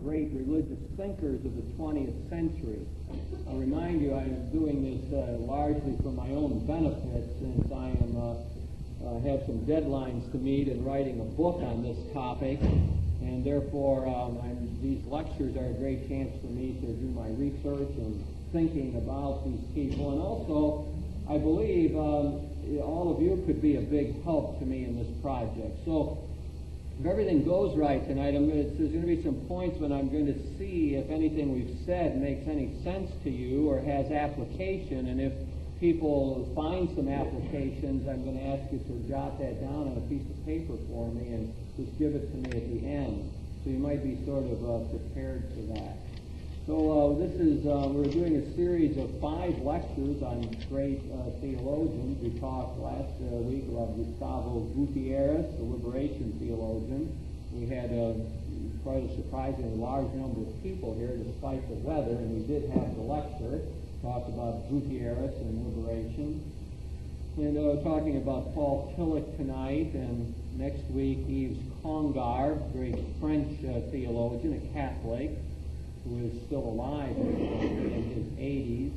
great religious thinkers of the 20th century. I'll remind you, I'm doing this largely for my own benefit, since I have some deadlines to meet in writing a book on this topic, and therefore these lectures are a great chance for me to do my research and thinking about these people. And also, I believe all of you could be a big help to me in this project. So if everything goes right tonight, there's going to be some points when I'm going to see if anything we've said makes any sense to you or has application. And if people find some applications, I'm going to ask you to jot that down on a piece of paper for me and just give it to me at the end. So you might be sort of prepared for that. So this is, we're doing a series of 5 lectures on great theologians. We talked last week about Gustavo Gutierrez, the liberation theologian. We had quite a surprisingly large number of people here despite the weather, and we did have the lecture. Talked about Gutierrez and liberation. And talking about Paul Tillich tonight, and next week Yves Congar, great French theologian, a Catholic, who is still alive in his 80s.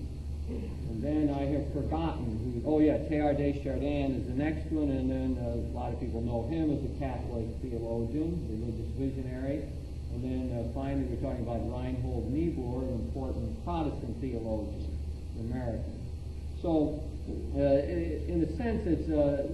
And then I have forgotten who, Teilhard de Chardin is the next one, and then a lot of people know him as a Catholic theologian, religious visionary. And then finally we're talking about Reinhold Niebuhr, an important Protestant theologian, American. So in a sense,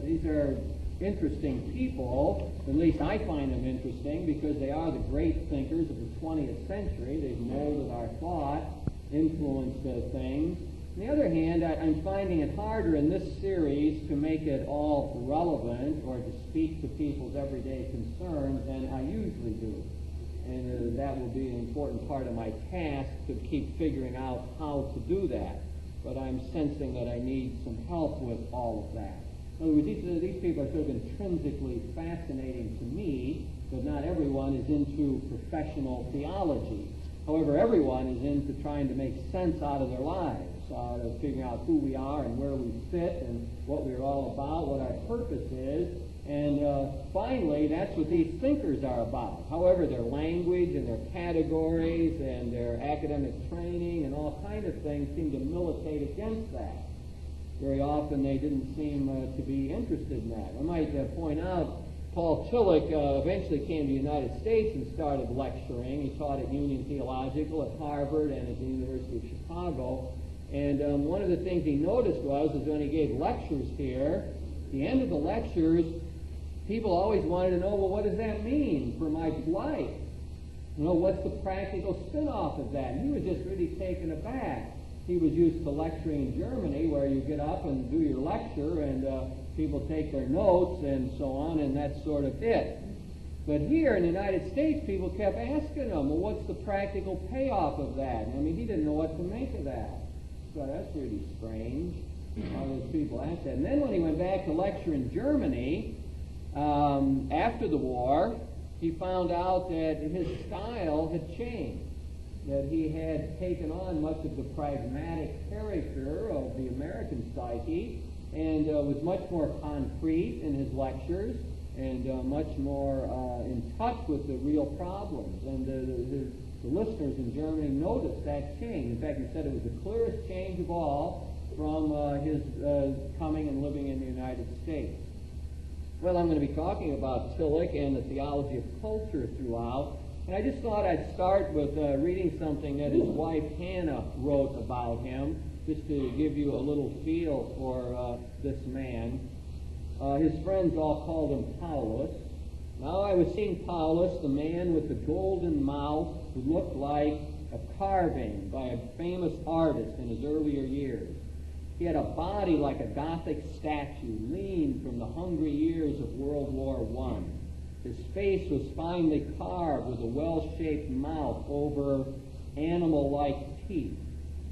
these are interesting people. At least I find them interesting because they are the great thinkers of the 20th century. They've molded our thought, influenced things. On the other hand, I'm finding it harder in this series to make it all relevant or to speak to people's everyday concerns than I usually do. And that will be an important part of my task, to keep figuring out how to do that. But I'm sensing that I need some help with all of that. In other words, these people are sort of intrinsically fascinating to me, but not everyone is into professional theology. However, everyone is into trying to make sense out of their lives, out of figuring out who we are and where we fit and what we're all about, what our purpose is. And finally, that's what these thinkers are about. However, their language and their categories and their academic training and all kinds of things seem to militate against that. Very often they didn't seem to be interested in that. I might point out Paul Tillich eventually came to the United States and started lecturing. He taught at Union Theological, at Harvard, and at the University of Chicago. And one of the things he noticed was when he gave lectures here, at the end of the lectures, people always wanted to know, well, what does that mean for my life? You know, what's the practical spin-off of that? And he was just really taken aback. He was used to lecturing in Germany, where you get up and do your lecture, and people take their notes and so on, and that's sort of it. But here in the United States, people kept asking him, well, what's the practical payoff of that? I mean, he didn't know what to make of that. So that's really strange, how those people asked that. And then when he went back to lecture in Germany, after the war, he found out that his style had changed, that he had taken on much of the pragmatic character of the American psyche and was much more concrete in his lectures and much more in touch with the real problems. And the listeners in Germany noticed that change. In fact, he said it was the clearest change of all from his coming and living in the United States. Well, I'm going to be talking about Tillich and the theology of culture throughout. And I just thought I'd start with reading something that his wife Hannah wrote about him, just to give you a little feel for this man. His friends all called him Paulus. Now I was seeing Paulus, the man with the golden mouth, who looked like a carving by a famous artist in his earlier years. He had a body like a Gothic statue, lean from the hungry years of World War I. His face was finely carved with a well-shaped mouth over animal-like teeth.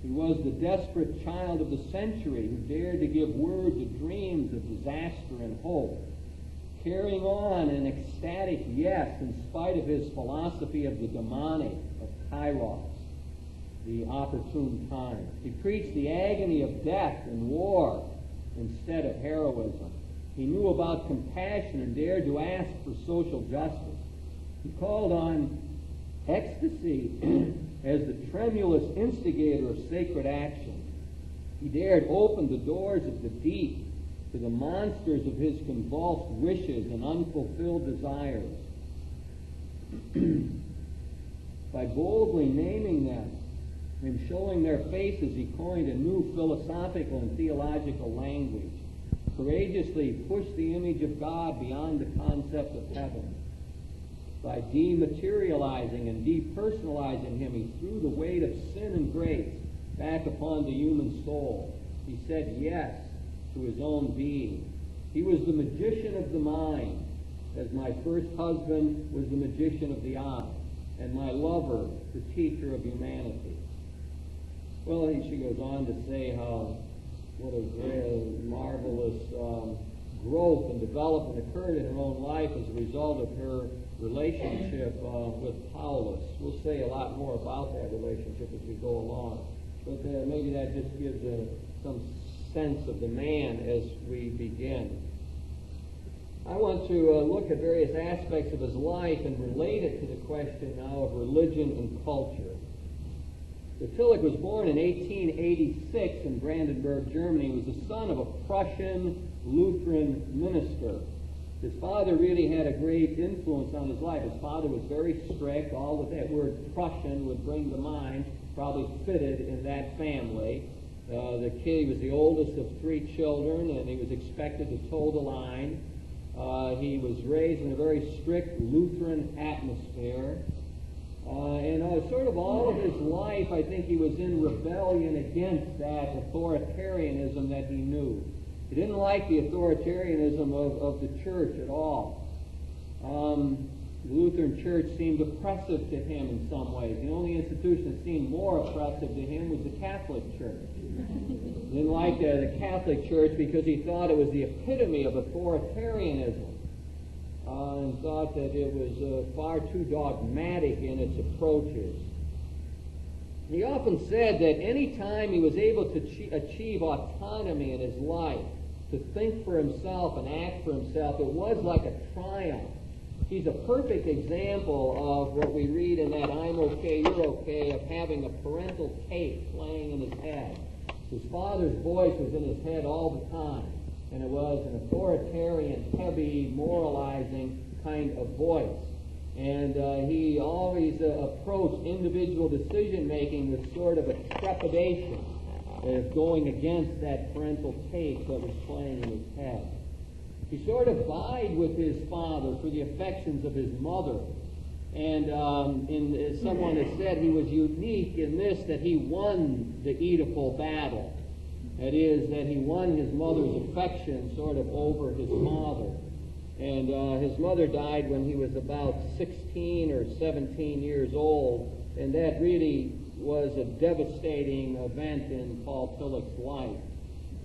He was the desperate child of the century who dared to give word to dreams of disaster and hope, carrying on an ecstatic yes in spite of his philosophy of the demonic, of kairos, the opportune time. He preached the agony of death and war instead of heroism. He knew about compassion and dared to ask for social justice. He called on ecstasy as the tremulous instigator of sacred action. He dared open the doors of the deep to the monsters of his convulsed wishes and unfulfilled desires. By boldly naming them and showing their faces, he coined a new philosophical and theological language, courageously pushed the image of God beyond the concept of heaven. By dematerializing and depersonalizing him, he threw the weight of sin and grace back upon the human soul. He said yes to his own being. He was the magician of the mind, as my first husband was the magician of the eye, and my lover, the teacher of humanity. Well, she goes on to say what a very marvelous growth and development occurred in her own life as a result of her relationship with Paulus. We'll say a lot more about that relationship as we go along. But maybe that just gives some sense of the man as we begin. I want to look at various aspects of his life and relate it to the question now of religion and culture. So Tillich was born in 1886 in Brandenburg, Germany. He was the son of a Prussian Lutheran minister. His father really had a great influence on his life. His father was very strict. All that word Prussian would bring to mind probably fitted in that family. The kid was the oldest of 3 children, and he was expected to toe the line. He was raised in a very strict Lutheran atmosphere. And sort of all of his life, I think he was in rebellion against that authoritarianism that he knew. He didn't like the authoritarianism of the church at all. The Lutheran Church seemed oppressive to him in some ways. The only institution that seemed more oppressive to him was the Catholic Church. He didn't like the Catholic Church because he thought it was the epitome of authoritarianism. And thought that it was far too dogmatic in its approaches. He often said that any time he was able to achieve autonomy in his life, to think for himself and act for himself, it was like a triumph. He's a perfect example of what we read in that I'm okay, you're okay, of having a parental tape playing in his head. His father's voice was in his head all the time. And it was an authoritarian, heavy, moralizing kind of voice. And he always approached individual decision-making with sort of a trepidation of going against that parental tape that was playing in his head. He sort of vied with his father for the affections of his mother. And as someone has said, he was unique in this, that he won the Oedipal battle. That is, that he won his mother's affection sort of over his father. And his mother died when he was about 16 or 17 years old, and that really was a devastating event in Paul Tillich's life,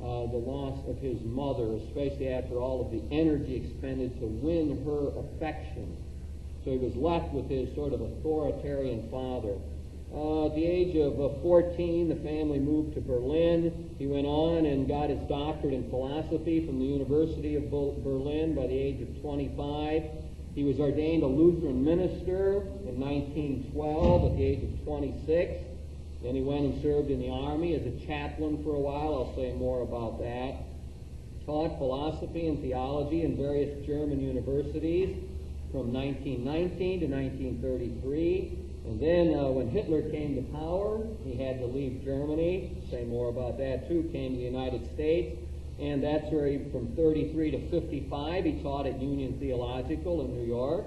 the loss of his mother, especially after all of the energy expended to win her affection. So he was left with his sort of authoritarian father. At the age of 14, the family moved to Berlin. He went on and got his doctorate in philosophy from the University of Berlin by the age of 25. He was ordained a Lutheran minister in 1912 at the age of 26. Then he went and served in the army as a chaplain for a while. I'll say more about that. Taught philosophy and theology in various German universities from 1919 to 1933. And then when Hitler came to power, he had to leave Germany. Say more about that too. Came to the United States. And that's where he, from 33 to 55, he taught at Union Theological in New York.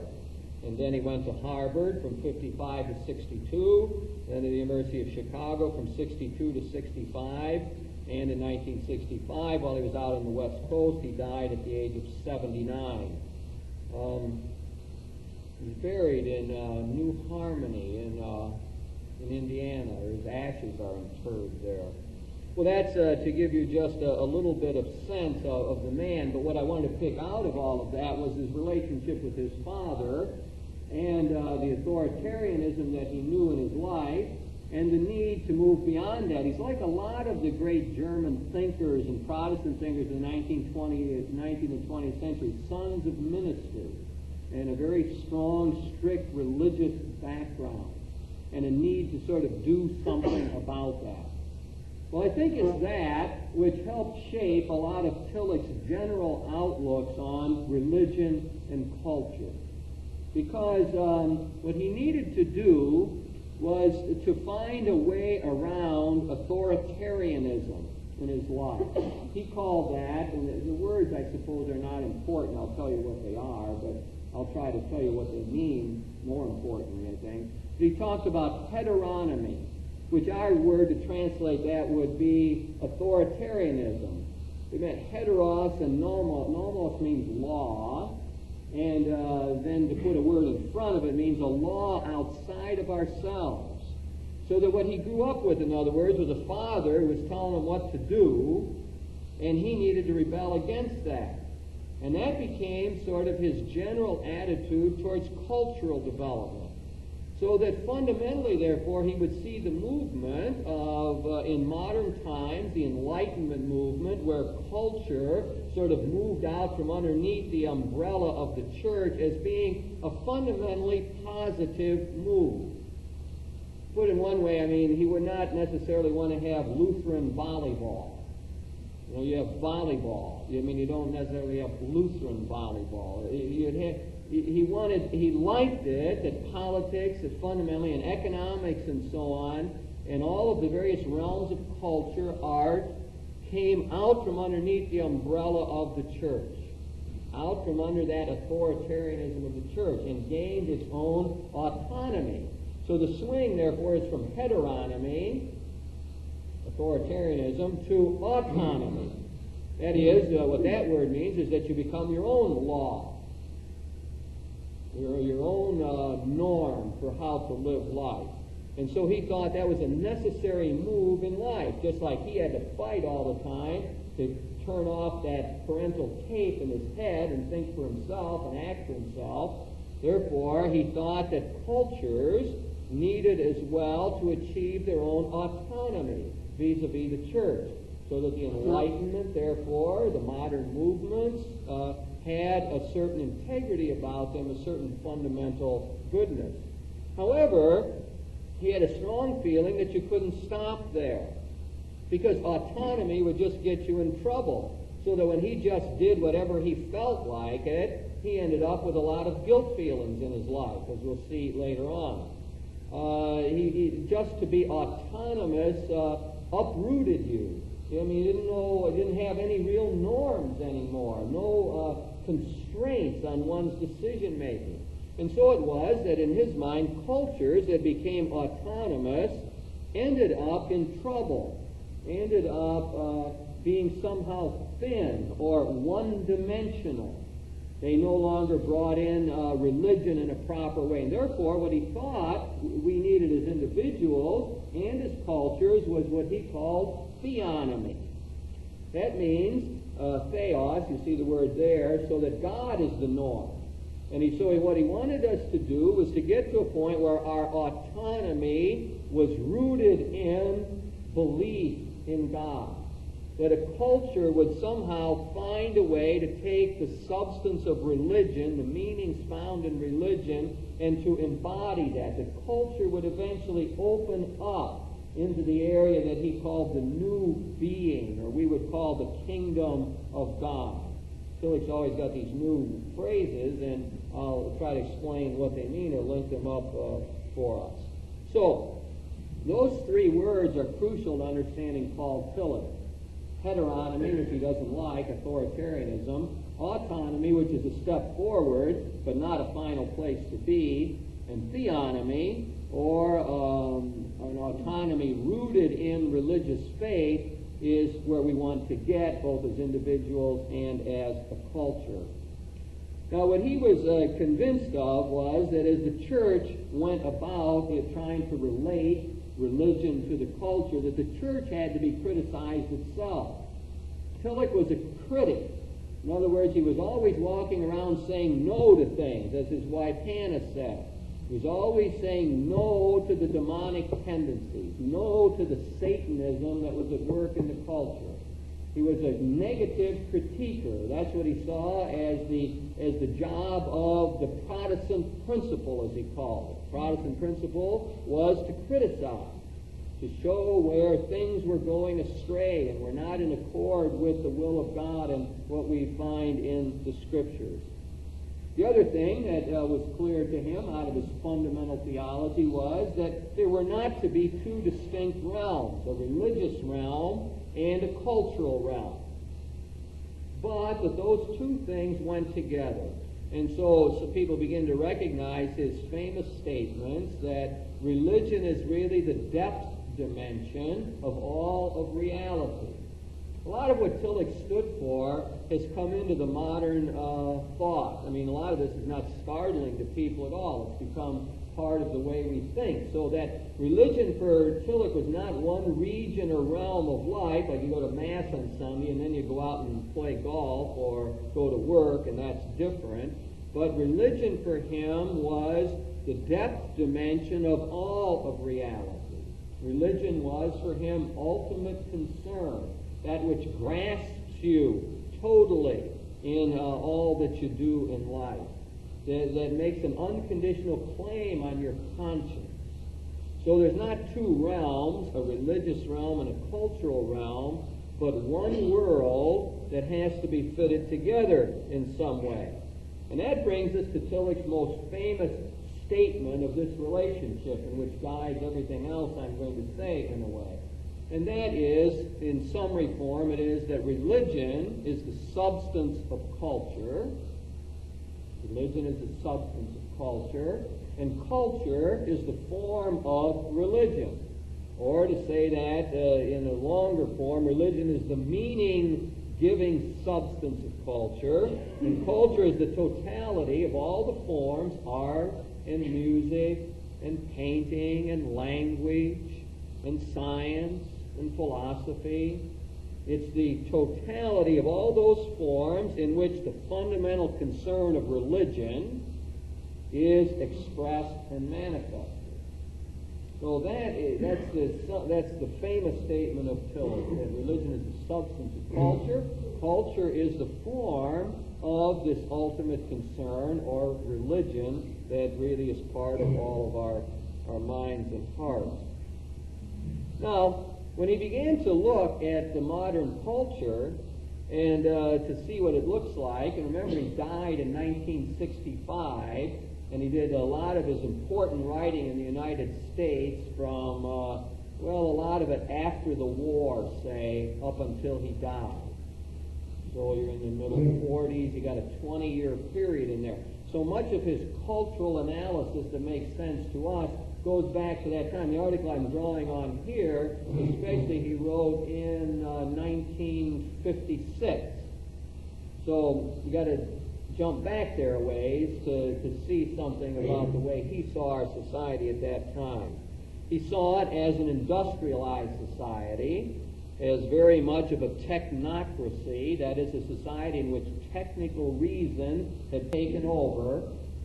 And then he went to Harvard from 55 to 62. Then to the University of Chicago from 62 to 65. And in 1965, while he was out on the West Coast, he died at the age of 79. He's buried in New Harmony in Indiana. His ashes are interred there. Well, that's to give you just a little bit of sense of the man, but what I wanted to pick out of all of that was his relationship with his father and the authoritarianism that he knew in his life and the need to move beyond that. He's like a lot of the great German thinkers and Protestant thinkers in the 19th and 20th century, sons of ministers. and a very strong, strict religious background, and a need to sort of do something about that. Well, I think it's that which helped shape a lot of Tillich's general outlooks on religion and culture. Because what he needed to do was to find a way around authoritarianism in his life. He called that, and the words I suppose are not important, I'll tell you what they are, but I'll try to tell you what they mean more importantly, I think. But he talks about heteronomy, which our word to translate that would be authoritarianism. We meant heteros and nomos. Nomos means law, and then to put a word in front of it means a law outside of ourselves. So that what he grew up with, in other words, was a father who was telling him what to do, and he needed to rebel against that. And that became sort of his general attitude towards cultural development. So that fundamentally, therefore, he would see the movement of, in modern times, the Enlightenment movement, where culture sort of moved out from underneath the umbrella of the church as being a fundamentally positive move. Put in one way, I mean, he would not necessarily want to have Lutheran volleyball. You know, you have volleyball. I mean, you don't necessarily have Lutheran volleyball. He liked it, that politics, that fundamentally, and economics and so on, and all of the various realms of culture, art, came out from underneath the umbrella of the church, out from under that authoritarianism of the church, and gained its own autonomy. So the swing, therefore, is from heteronomy, authoritarianism, to autonomy. That is, what that word means is that you become your own law, your own norm for how to live life. And so he thought that was a necessary move in life, just like he had to fight all the time to turn off that parental tape in his head and think for himself and act for himself. Therefore, he thought that cultures needed as well to achieve their own autonomy vis-a-vis the church, so that the Enlightenment, therefore, the modern movements, had a certain integrity about them, a certain fundamental goodness. However, he had a strong feeling that you couldn't stop there, because autonomy would just get you in trouble, so that when he just did whatever he felt like it, he ended up with a lot of guilt feelings in his life, as we'll see later on. Just to be autonomous uprooted you. I mean, he didn't have any real norms anymore, no constraints on one's decision making. And so it was that in his mind, cultures that became autonomous ended up in trouble, ended up being somehow thin or one-dimensional. They no longer brought in religion in a proper way. And therefore, what he thought we needed as individuals and as cultures was what he called theonomy. That means theos, you see the word there, so that God is the norm. And what he wanted us to do was to get to a point where our autonomy was rooted in belief in God. That a culture would somehow find a way to take the substance of religion, the meanings found in religion, and to embody that. The culture would eventually open up into the area that he called the new being, or we would call the kingdom of God. Tillich's always got these new phrases, and I'll try to explain what they mean or link them up for us. So, those three words are crucial to understanding Paul Tillich. Heteronomy, which he doesn't like, authoritarianism. Autonomy, which is a step forward, but not a final place to be. And theonomy, or an autonomy rooted in religious faith, is where we want to get both as individuals and as a culture. Now, what he was convinced of was that as the church went about trying to relate religion to the culture, that the church had to be criticized itself. Tillich was a critic. In other words, he was always walking around saying no to things, as his wife Hannah said. He was always saying no to the demonic tendencies, no to the Satanism that was at work in the culture. He was a negative critiquer. That's what he saw as the job of the Protestant principle, as he called it. Protestant principle was to criticize, to show where things were going astray and were not in accord with the will of God and what we find in the Scriptures. The other thing that was clear to him out of his fundamental theology was that there were not to be two distinct realms, a religious realm and a cultural realm, but that those two things went together. And so people begin to recognize his famous statements that religion is really the depth dimension of all of reality. A lot of what Tillich stood for has come into the modern thought. I mean, a lot of this is not startling to people at all. It's become part of the way we think. So that religion for Tillich was not one region or realm of life, like you go to Mass on Sunday and then you go out and play golf or go to work, and that's different. But religion for him was the depth dimension of all of reality. Religion was for him ultimate concern, that which grasps you totally in all that you do in life, that makes an unconditional claim on your conscience. So there's not two realms, a religious realm and a cultural realm, but one world that has to be fitted together in some way. And that brings us to Tillich's most famous statement of this relationship, and which guides everything else I'm going to say in a way. And that is, in summary form, it is that religion is the substance of culture. Religion is the substance of culture, and culture is the form of religion. Or to say that in a longer form, religion is the meaning-giving substance of culture, and culture is the totality of all the forms, art and music and painting and language and science and philosophy. It's the totality of all those forms in which the fundamental concern of religion is expressed and manifested. So that's the famous statement of Tillich, that religion is the substance of culture. Culture is the form of this ultimate concern, or religion, that really is part of all of our minds and hearts. Now, when he began to look at the modern culture and to see what it looks like, and remember he died in 1965, and he did a lot of his important writing in the United States from, a lot of it after the war, say, up until he died. So you're in the middle 40s, you got a 20-year period in there. So much of his cultural analysis that makes sense to us goes back to that time. The article I'm drawing on here, especially he wrote in 1956. So you got to jump back there a ways to see something about the way he saw our society at that time. He saw it as an industrialized society, as very much of a technocracy, that is, a society in which technical reason had taken over.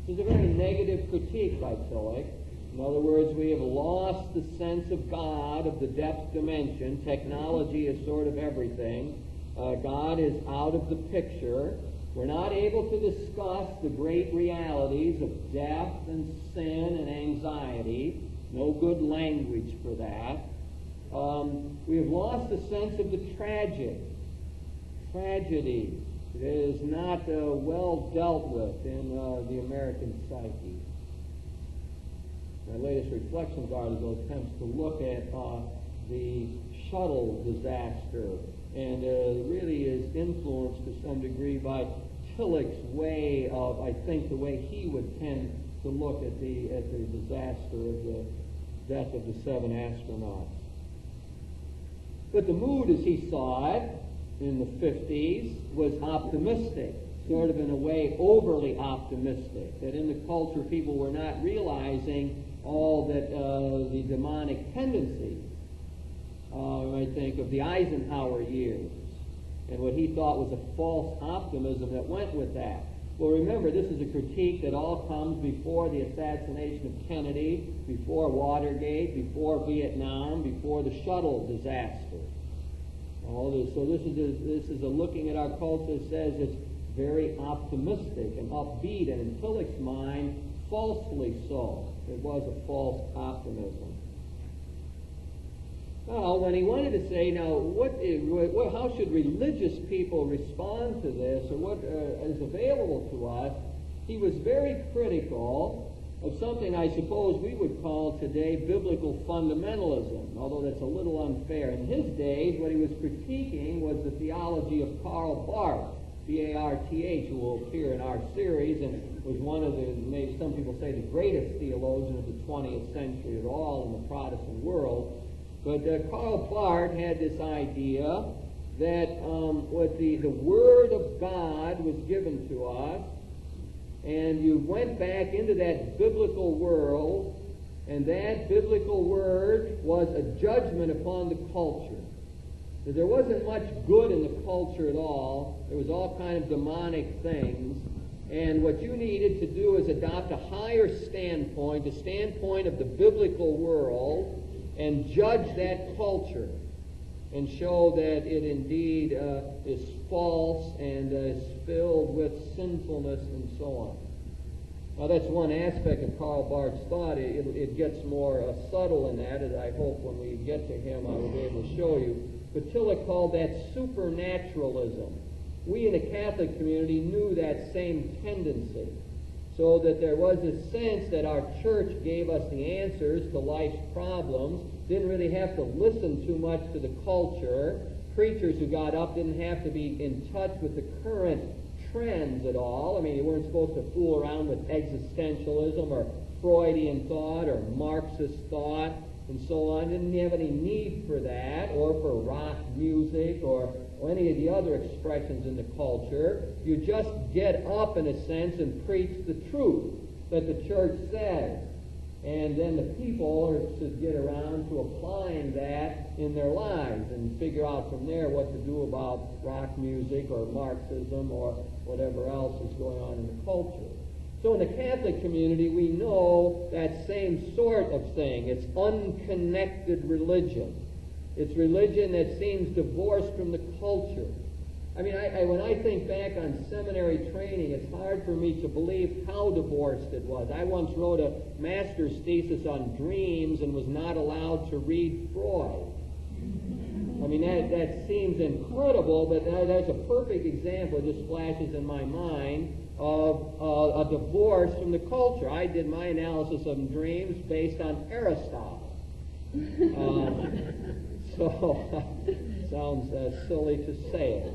This is a very negative critique by Tillich. In other words, we have lost the sense of God, of the depth dimension. Technology is sort of everything. God is out of the picture. We're not able to discuss the great realities of death and sin and anxiety. No good language for that. We have lost the sense of the tragic. Tragedy is not well dealt with in the American psyche. My latest reflections article attempts to look at the shuttle disaster, and really is influenced to some degree by Tillich's way of, I think, the way he would tend to look at the disaster of the death of the 7 astronauts. But the mood as he saw it in the 50s was optimistic, sort of in a way overly optimistic, that in the culture people were not realizing all that the demonic tendencies, I think, of the Eisenhower years, and what he thought was a false optimism that went with that. Well, remember, this is a critique that all comes before the assassination of Kennedy, before Watergate, before Vietnam, before the shuttle disaster. So this is a looking at our culture that says it's very optimistic and upbeat, and in Tillich's mind, falsely so. It was a false optimism. Now, when he wanted to say, now, how should religious people respond to this, or what is available to us, he was very critical of something I suppose we would call today biblical fundamentalism, although that's a little unfair. In his days, what he was critiquing was the theology of Karl Barth, B-A-R-T-H, who will appear in our series and was one of the, maybe some people say, the greatest theologian of the 20th century at all in the Protestant world. But Karl Barth had this idea that what the Word of God was given to us, and you went back into that biblical world, and that biblical word was a judgment upon the culture. That there wasn't much good in the culture at all. There was all kind of demonic things. And what you needed to do is adopt a higher standpoint, the standpoint of the biblical world, and judge that culture and show that it indeed is false and is filled with sinfulness and so on. Now that's one aspect of Karl Barth's thought. It gets more subtle in that, as I hope when we get to him I will be able to show you. But Tillich called that supernaturalism. We in the Catholic community knew that same tendency, so that there was a sense that our church gave us the answers to life's problems, didn't really have to listen too much to the culture. Preachers who got up didn't have to be in touch with the current trends at all. I mean, you weren't supposed to fool around with existentialism or Freudian thought or Marxist thought and so on. Didn't have any need for that, or for rock music or any of the other expressions in the culture. You just get up, in a sense, and preach the truth that the church says. And then the people should get around to applying that in their lives and figure out from there what to do about rock music or Marxism or whatever else is going on in the culture. So in the Catholic community, we know that same sort of thing. It's unconnected religion. It's religion that seems divorced from the culture. I mean, when I think back on seminary training, it's hard for me to believe how divorced it was. I once wrote a master's thesis on dreams and was not allowed to read Freud. I mean, that seems incredible, but that's a perfect example, it just flashes in my mind, of a divorce from the culture. I did my analysis of dreams based on Aristotle. So, sounds silly to say it.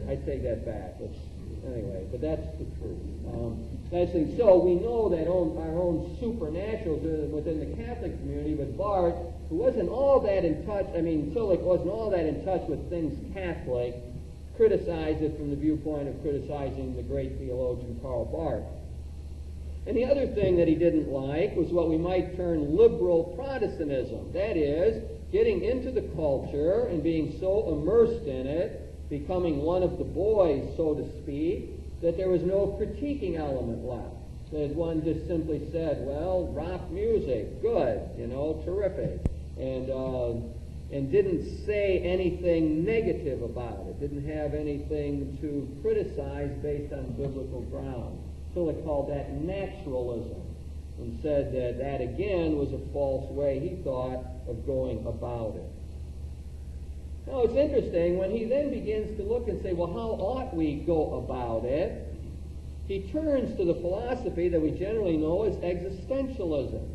I take that back. Anyway, but that's the truth. So we know that our own supernaturals within the Catholic community, but Barth, who wasn't all that in touch, Tillich wasn't all that in touch with things Catholic, criticized it from the viewpoint of criticizing the great theologian Karl Barth. And the other thing that he didn't like was what we might term liberal Protestantism. That is, getting into the culture and being so immersed in it, becoming one of the boys, so to speak, that there was no critiquing element left. That one just simply said, well, rock music, good, terrific. And didn't say anything negative about it, didn't have anything to criticize based on biblical ground. Tillich called that naturalism, and said that that again was a false way, he thought, of going about it. Now it's interesting, when he then begins to look and say, well, how ought we go about it? He turns to the philosophy that we generally know as existentialism.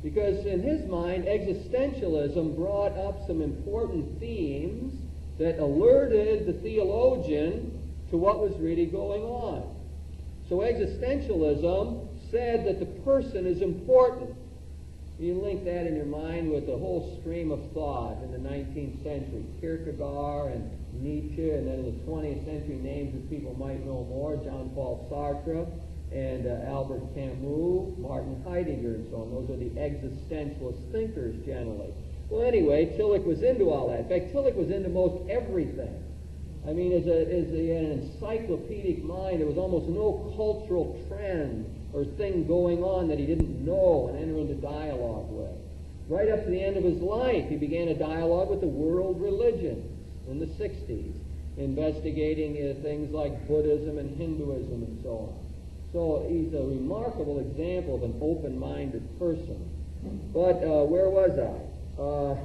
Because in his mind, existentialism brought up some important themes that alerted the theologian to what was really going on. So existentialism said that the person is important. You link that in your mind with the whole stream of thought in the 19th century. Kierkegaard and Nietzsche, and then in the 20th century, names that people might know more, John Paul Sartre and Albert Camus, Martin Heidegger, and so on. Those are the existentialist thinkers generally. Well, anyway, Tillich was into all that. In fact, Tillich was into most everything. I mean, as an encyclopedic mind, there was almost no cultural trend or thing going on that he didn't know and enter into dialogue with. Right up to the end of his life, he began a dialogue with the world religions in the 60s, investigating things like Buddhism and Hinduism and so on. So he's a remarkable example of an open-minded person. But where was I?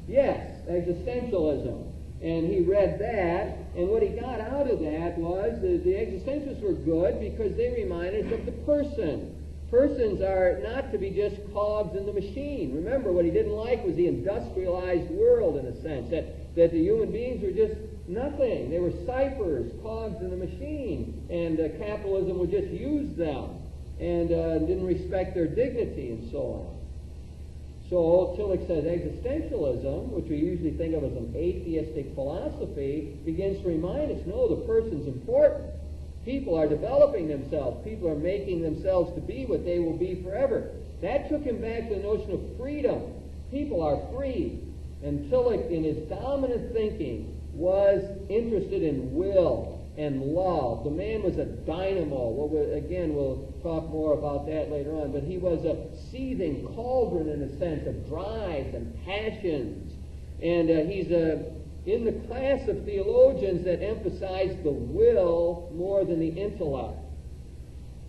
Yes, existentialism. And he read that, and what he got out of that was the existentialists were good because they reminded us of the person. Persons are not to be just cogs in the machine. Remember, what he didn't like was the industrialized world, in a sense, that the human beings were just nothing. They were ciphers, cogs in the machine, and capitalism would just use them and didn't respect their dignity and so on. So Tillich says existentialism, which we usually think of as an atheistic philosophy, begins to remind us, no, the person's important. People are developing themselves. People are making themselves to be what they will be forever. That took him back to the notion of freedom. People are free. And Tillich, in his dominant thinking, was interested in will and love. The man was a dynamo. Well, again, we'll talk more about that later on. But he was a seething cauldron, in a sense, of drives and passions. And he's in the class of theologians that emphasize the will more than the intellect.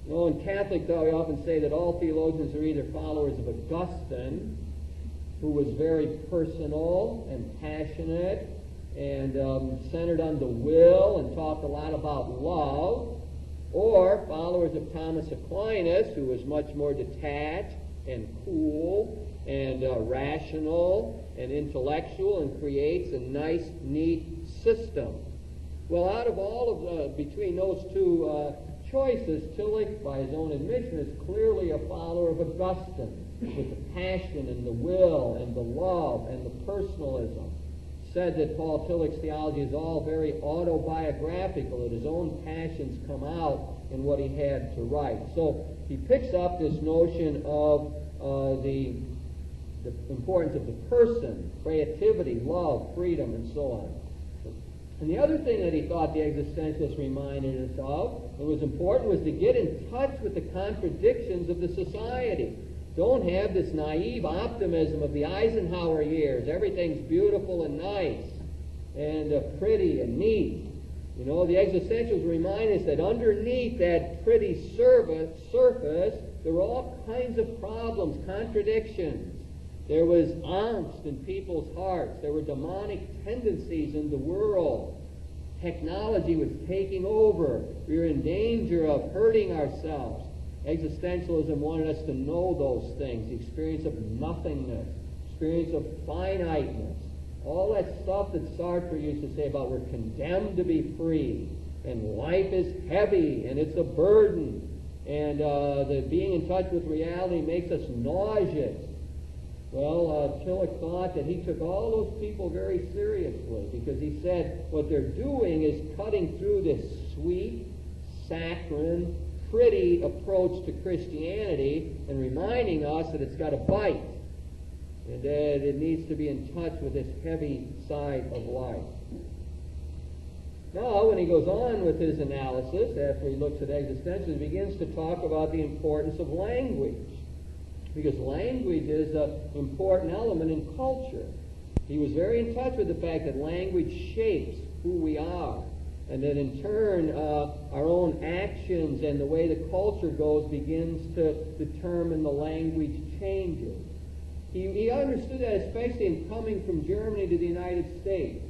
You know, in Catholic thought, we often say that all theologians are either followers of Augustine, who was very personal and passionate and centered on the will and talked a lot about love, or followers of Thomas Aquinas, who was much more detached and cool and rational and intellectual and creates a nice, neat system. Well, out of all of between those two choices, Tillich, by his own admission, is clearly a follower of Augustine, with the passion and the will and the love and the personalism. Said that Paul Tillich's theology is all very autobiographical, that his own passions come out in what he had to write. So he picks up this notion of the importance of the person, creativity, love, freedom, and so on. And the other thing that he thought the existentialists reminded us of, that was important, was to get in touch with the contradictions of the society. Don't have this naive optimism of the Eisenhower years. Everything's beautiful and nice and pretty and neat. You know, the existentials remind us that underneath that pretty surface, there were all kinds of problems, contradictions. There was angst in people's hearts. There were demonic tendencies in the world. Technology was taking over. We were in danger of hurting ourselves. Existentialism wanted us to know those things, the experience of nothingness, experience of finiteness, all that stuff that Sartre used to say about we're condemned to be free, and life is heavy, and it's a burden, and the being in touch with reality makes us nauseous. Well, Tillich thought that he took all those people very seriously, because he said what they're doing is cutting through this sweet, saccharine, pretty approach to Christianity and reminding us that it's got a bite and that it needs to be in touch with this heavy side of life. Now, when he goes on with his analysis, after he looks at existentialism, he begins to talk about the importance of language, because language is an important element in culture. He was very in touch with the fact that language shapes who we are, and that in turn our own actions and the way the culture goes begins to determine the language changes. He understood that, especially in coming from Germany to the United States.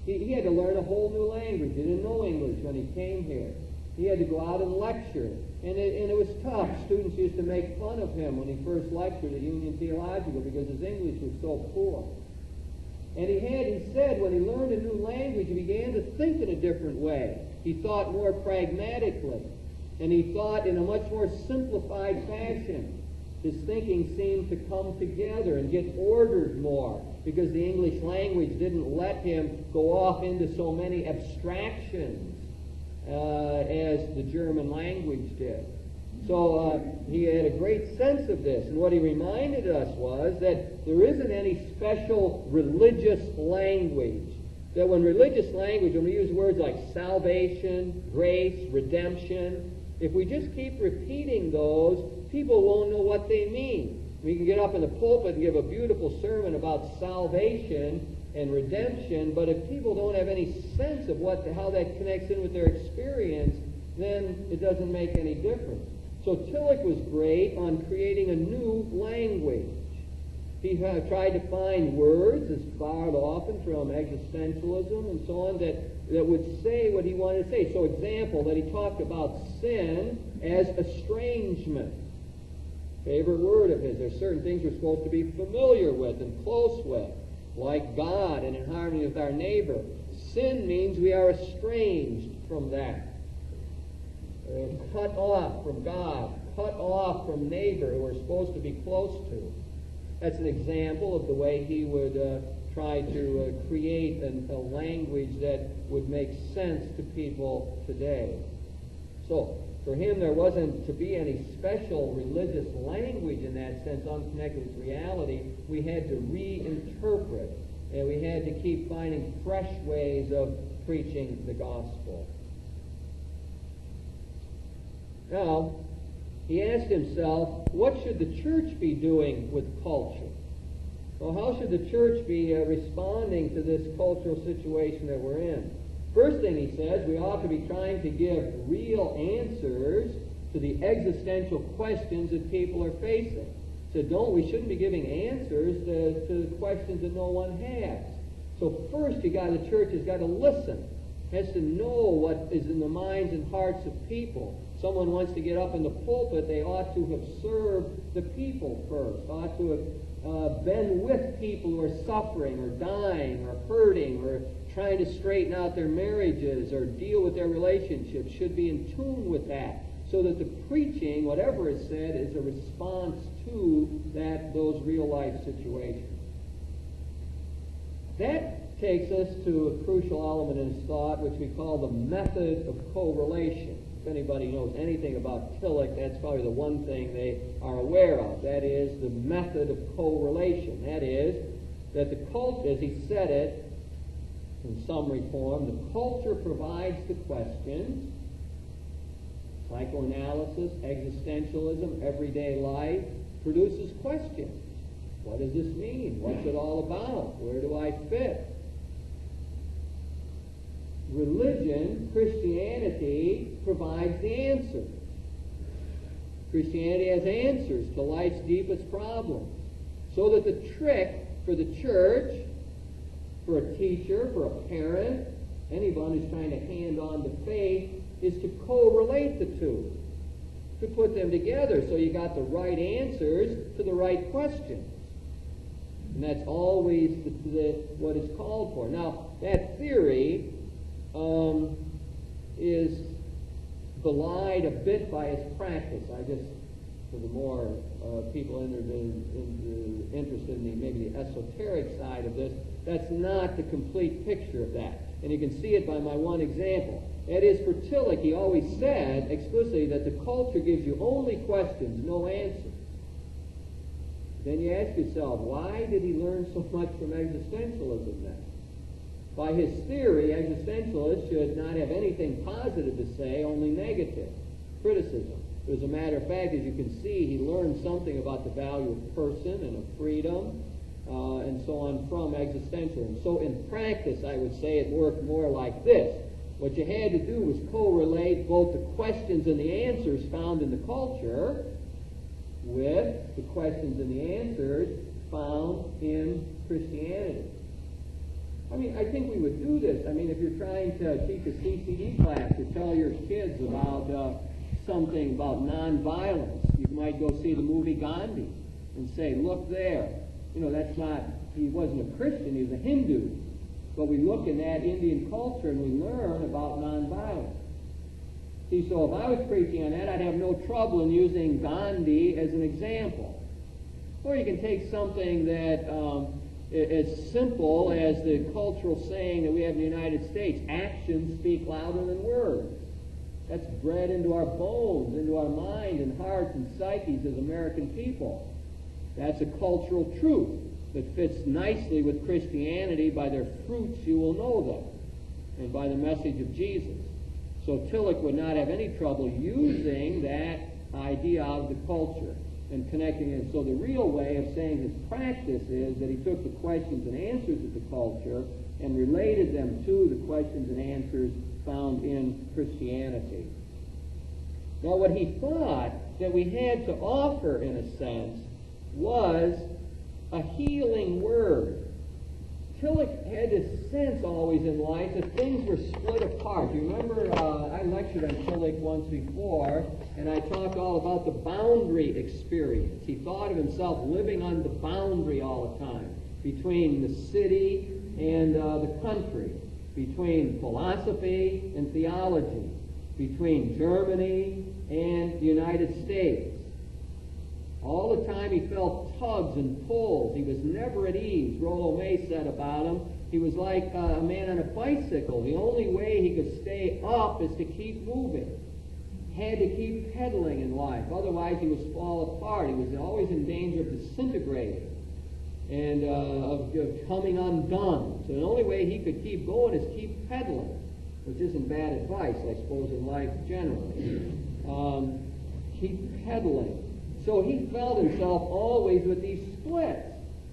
He had to learn a whole new language. He didn't know English when he came here. He had to go out and lecture. And it was tough. Students used to make fun of him when he first lectured at Union Theological because his English was so poor. And he said when he learned a new language, he began to think in a different way. He thought more pragmatically. And he thought in a much more simplified fashion. His thinking seemed to come together and get ordered more because the English language didn't let him go off into so many abstractions as the German language did. So he had a great sense of this. And what he reminded us was that there isn't any special religious language. That when religious language, when we use words like salvation, grace, redemption, if we just keep repeating those, people won't know what they mean. We can get up in the pulpit and give a beautiful sermon about salvation and redemption, but if people don't have any sense of how that connects in with their experience, then it doesn't make any difference. So Tillich was great on creating a new language. He tried to find words, as borrowed often from existentialism and so on, that would say what he wanted to say. So example, that he talked about sin as estrangement. Favorite word of his. There's certain things we're supposed to be familiar with and close with, like God and in harmony with our neighbor. Sin means we are estranged from that. Cut off from God, cut off from neighbor who we're supposed to be close to. That's an example of the way he would try to create a language that would make sense to people today. So, for him, there wasn't to be any special religious language in that sense, unconnected with reality. We had to reinterpret, and we had to keep finding fresh ways of preaching the gospel. Now, he asked himself, what should the church be doing with culture? Well, how should the church be responding to this cultural situation that we're in? First thing he says, we ought to be trying to give real answers to the existential questions that people are facing. So we shouldn't be giving answers to questions that no one has. So first, the church has got to listen, has to know what is in the minds and hearts of people. Someone wants to get up in the pulpit, they ought to have served the people first, ought to have been with people who are suffering or dying or hurting or trying to straighten out their marriages or deal with their relationships, should be in tune with that, so that the preaching, whatever is said, is a response to those real-life situations. That takes us to a crucial element in his thought, which we call the method of correlation. If anybody knows anything about Tillich, that's probably the one thing they are aware of. That is the method of correlation. That is, that the culture, as he said it, in summary form, the culture provides the questions. Psychoanalysis, existentialism, everyday life produces questions. What does this mean? What's it all about? Where do I fit? Religion, Christianity, provides the answer. Christianity has answers to life's deepest problems. So that the trick for the church, for a teacher, for a parent, anyone who's trying to hand on the faith, is to correlate the two, to put them together so you got the right answers to the right questions. And that's always what is called for. Now, that theory is belied a bit by its practice. For the more people interested in maybe the esoteric side of this, that's not the complete picture of that. And you can see it by my one example. That is, for Tillich, he always said explicitly that the culture gives you only questions, no answers. Then you ask yourself, why did he learn so much from existentialism then? By his theory, existentialists should not have anything positive to say, only negative criticism. As a matter of fact, as you can see, he learned something about the value of person and of freedom and so on from existentialism. So in practice, I would say it worked more like this. What you had to do was correlate both the questions and the answers found in the culture with the questions and the answers found in Christianity. I think we would do this. If you're trying to teach a CCD class to tell your kids about something about nonviolence, you might go see the movie Gandhi and say, look there. He wasn't a Christian, he was a Hindu. But we look in that Indian culture and we learn about nonviolence. See, so if I was preaching on that, I'd have no trouble in using Gandhi as an example. Or you can take something that as simple as the cultural saying that we have in the United States, actions speak louder than words. That's bred into our bones, into our mind and hearts and psyches as American people. That's a cultural truth that fits nicely with Christianity. By their fruits you will know them, and by the message of Jesus. So Tillich would not have any trouble using that idea out of the culture. and connecting it. So the real way of saying his practice is that he took the questions and answers of the culture and related them to the questions and answers found in Christianity. Now, what he thought that we had to offer, in a sense, was a healing word. Tillich had this sense always in life that things were split apart. You remember I lectured on Tillich once before, and I talked all about the boundary experience. He thought of himself living on the boundary all the time, between the city and the country, between philosophy and theology, between Germany and the United States. All the time he felt tugs and pulls. He was never at ease. Rollo May said about him, he was like a man on a bicycle. The only way he could stay up is to keep moving. Had to keep pedaling in life. Otherwise he would fall apart. He was always in danger of disintegrating and of coming undone. So the only way he could keep going is keep pedaling, which isn't bad advice, I suppose, in life generally. Keep pedaling. So he felt himself always with these splits.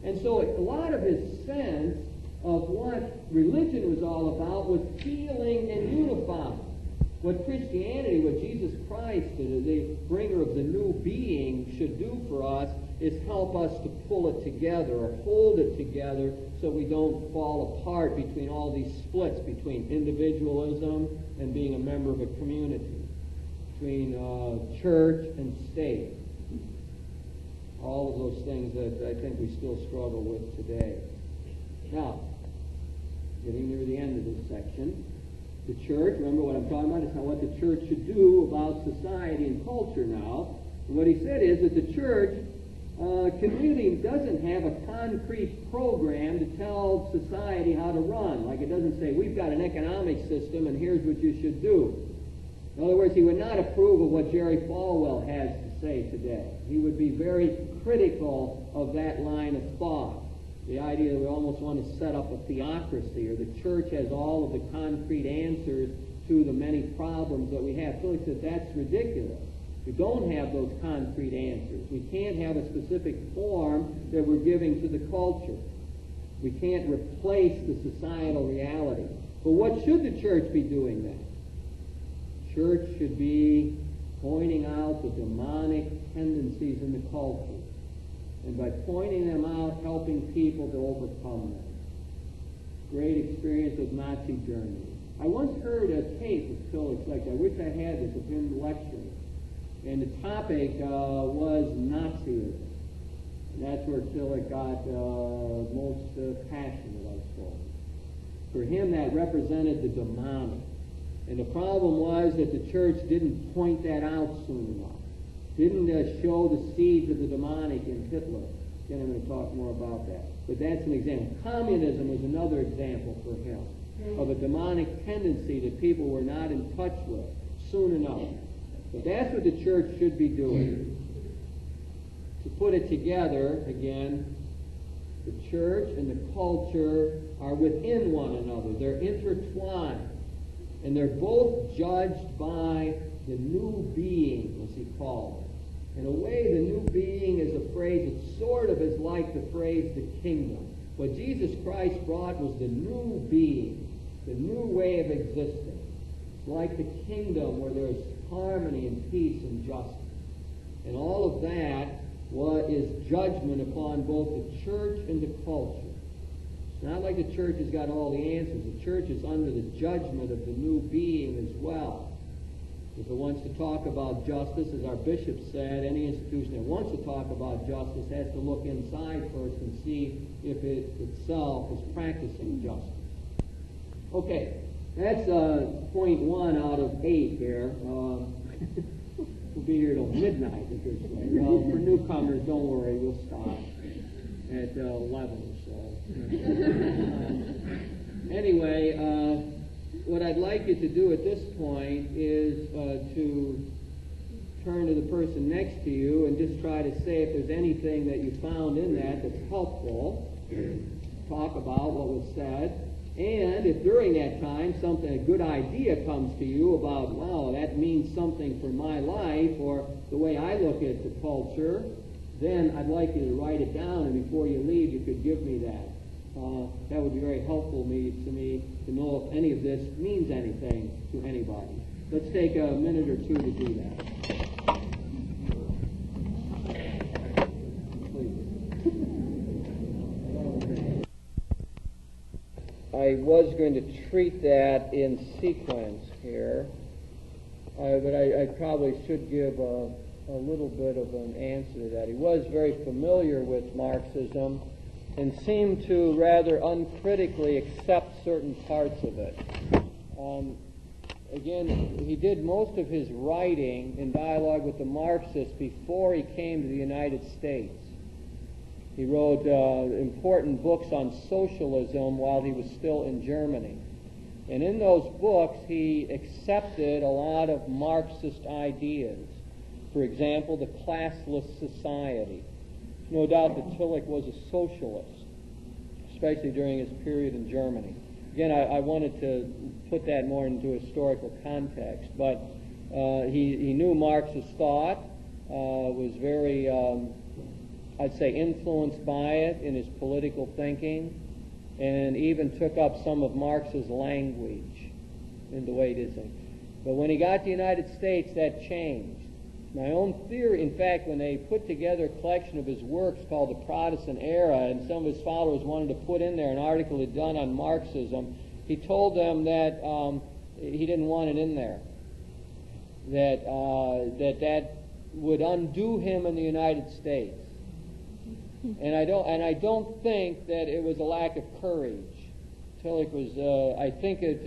And so a lot of his sense of what religion was all about was healing and unifying. What Christianity, what Jesus Christ, the bringer of the new being, should do for us is help us to pull it together or hold it together so we don't fall apart between all these splits, between individualism and being a member of a community, between church and state. All of those things that I think we still struggle with today. Now, getting near the end of this section, the church, remember what I'm talking about, is what the church should do about society and culture now. And what he said is that the church doesn't have a concrete program to tell society how to run. Like it doesn't say, we've got an economic system and here's what you should do. In other words, he would not approve of what Jerry Falwell has to say today. He would be very critical of that line of thought. The idea that we almost want to set up a theocracy, or the church has all of the concrete answers to the many problems that we have. Philly said that's ridiculous. We don't have those concrete answers. We can't have a specific form that we're giving to the culture. We can't replace the societal reality. But what should the church be doing then? Church should be pointing out the demonic tendencies in the culture. And by pointing them out, helping people to overcome them. Great experience with Nazi Germany. I once heard a tape of Tillich's lecture. I wish I had this of him lecturing. And the topic was Nazism. And that's where Tillich got most passionate, I suppose. For him, that represented the demonic. And the problem was that the church didn't point that out soon enough. Didn't show the seeds of the demonic in Hitler. Again, I'm going to talk more about that. But that's an example. Communism was another example for him of a demonic tendency that people were not in touch with soon enough. But that's what the church should be doing. To put it together, again, the church and the culture are within one another. They're intertwined. And they're both judged by the new being, as he called it. In a way, the new being is a phrase that sort of is like the phrase the kingdom. What Jesus Christ brought was the new being, the new way of existing. It's like the kingdom where there's harmony and peace and justice. And all of that is judgment upon both the church and the culture. It's not like the church has got all the answers. The church is under the judgment of the new being as well. If it wants to talk about justice, as our bishop said, any institution that wants to talk about justice has to look inside first and see if it itself is practicing justice. Okay, that's point 1 out of 8 here. We'll be here till midnight at this rate. Well, for newcomers, don't worry, we'll stop at 11 or so. Anyway, what I'd like you to do at this point is to turn to the person next to you and just try to say if there's anything that you found in that that's helpful. Talk about what was said. And if during that time a good idea comes to you about, wow, that means something for my life, or the way I look at the culture, then I'd like you to write it down, and before you leave, you could give me that. That would be very helpful to me to know if any of this means anything to anybody. Let's take a minute or two to do that. I was going to treat that in sequence here, but I probably should give a little bit of an answer to that. He was very familiar with Marxism and seemed to rather uncritically accept certain parts of it. Again, he did most of his writing in dialogue with the Marxists before he came to the United States. He wrote important books on socialism while he was still in Germany. And in those books, he accepted a lot of Marxist ideas. For example, the classless society. No doubt that Tillich was a socialist, especially during his period in Germany. Again, I wanted to put that more into historical context, but he knew Marxist thought, was very, I'd say, influenced by it in his political thinking, and even took up some of Marx's language in the way he did things. But when he got to the United States, that changed. My own theory, in fact, when they put together a collection of his works called The Protestant Era, and some of his followers wanted to put in there an article he'd done on Marxism, he told them that he didn't want it in there, that would undo him in the United States. And I don't think that it was a lack of courage. Tillich was, I think it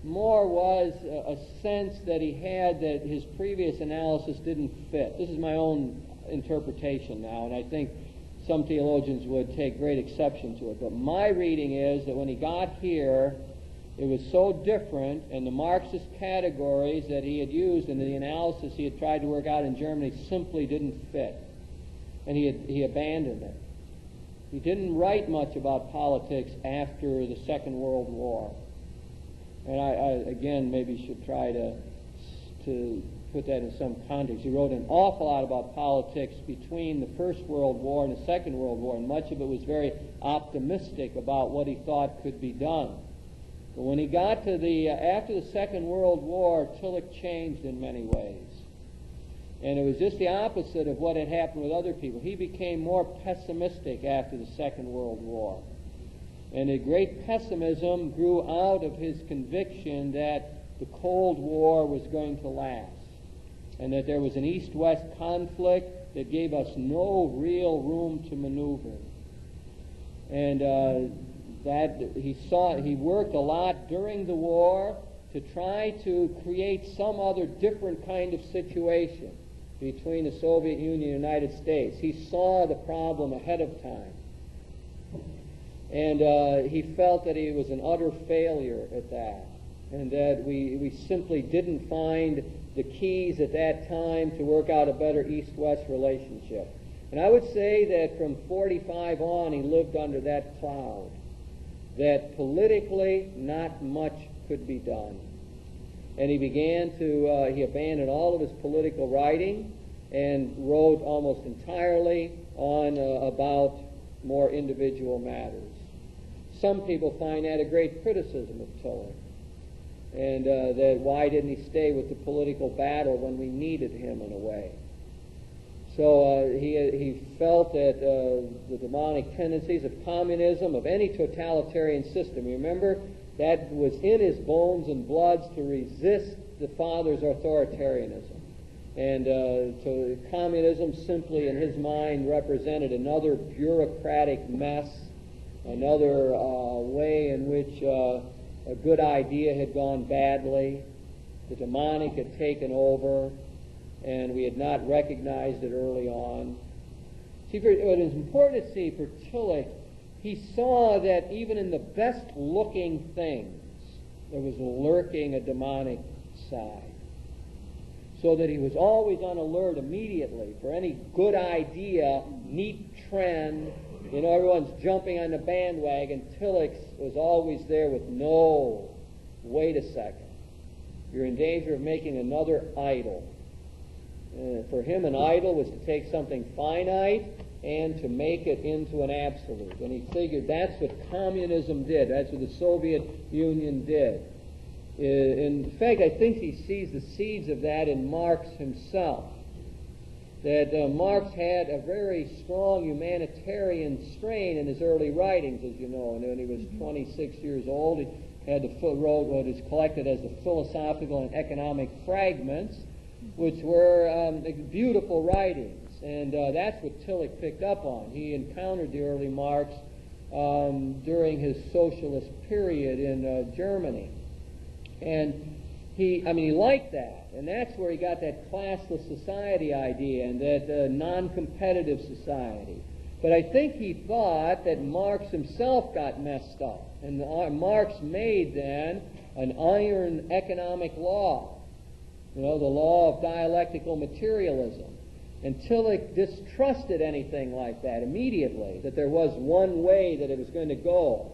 more was a sense that he had that his previous analysis didn't fit. This is my own interpretation now, and I think some theologians would take great exception to it. But my reading is that when he got here, it was so different, and the Marxist categories that he had used in the analysis he had tried to work out in Germany simply didn't fit. And he abandoned it. He didn't write much about politics after the Second World War. And I again, maybe should try to put that in some context. He wrote an awful lot about politics between the First World War and the Second World War, and much of it was very optimistic about what he thought could be done. But when he got to after the Second World War, Tillich changed in many ways. And it was just the opposite of what had happened with other people. He became more pessimistic after the Second World War. And a great pessimism grew out of his conviction that the Cold War was going to last, and that there was an East-West conflict that gave us no real room to maneuver. And that he worked a lot during the war to try to create some other different kind of situation between the Soviet Union and the United States. He saw the problem ahead of time. And he felt that he was an utter failure at that, and that we simply didn't find the keys at that time to work out a better East-West relationship. And I would say that from 45 on, he lived under that cloud, that politically not much could be done. And he he abandoned all of his political writing and wrote almost entirely on about more individual matters. Some people find that a great criticism of Tillich, and that why didn't he stay with the political battle when we needed him in a way. So he felt that the demonic tendencies of communism, of any totalitarian system, remember, that was in his bones and bloods to resist the Father's authoritarianism. And so communism simply, in his mind, represented another bureaucratic mess, another way in which a good idea had gone badly, the demonic had taken over, and we had not recognized it early on. See, what is important to see for Tillich, he saw that even in the best-looking things, there was lurking a demonic side. So that he was always on alert immediately for any good idea, neat trend. You know, everyone's jumping on the bandwagon. Tillich was always there with, no, wait a second. You're in danger of making another idol. For him, an idol was to take something finite and to make it into an absolute. And he figured that's what communism did. That's what the Soviet Union did. In fact, I think he sees the seeds of that in Marx himself. That Marx had a very strong humanitarian strain in his early writings, as you know. And when he was 26 years old, he wrote what is collected as the Philosophical and Economic Fragments, which were beautiful writings. And that's what Tillich picked up on. He encountered the early Marx during his socialist period in Germany. And he liked that. And that's where he got that classless society idea and that non-competitive society. But I think he thought that Marx himself got messed up. And Marx made then an iron economic law, the law of dialectical materialism. And Tillich distrusted anything like that immediately, that there was one way that it was going to go.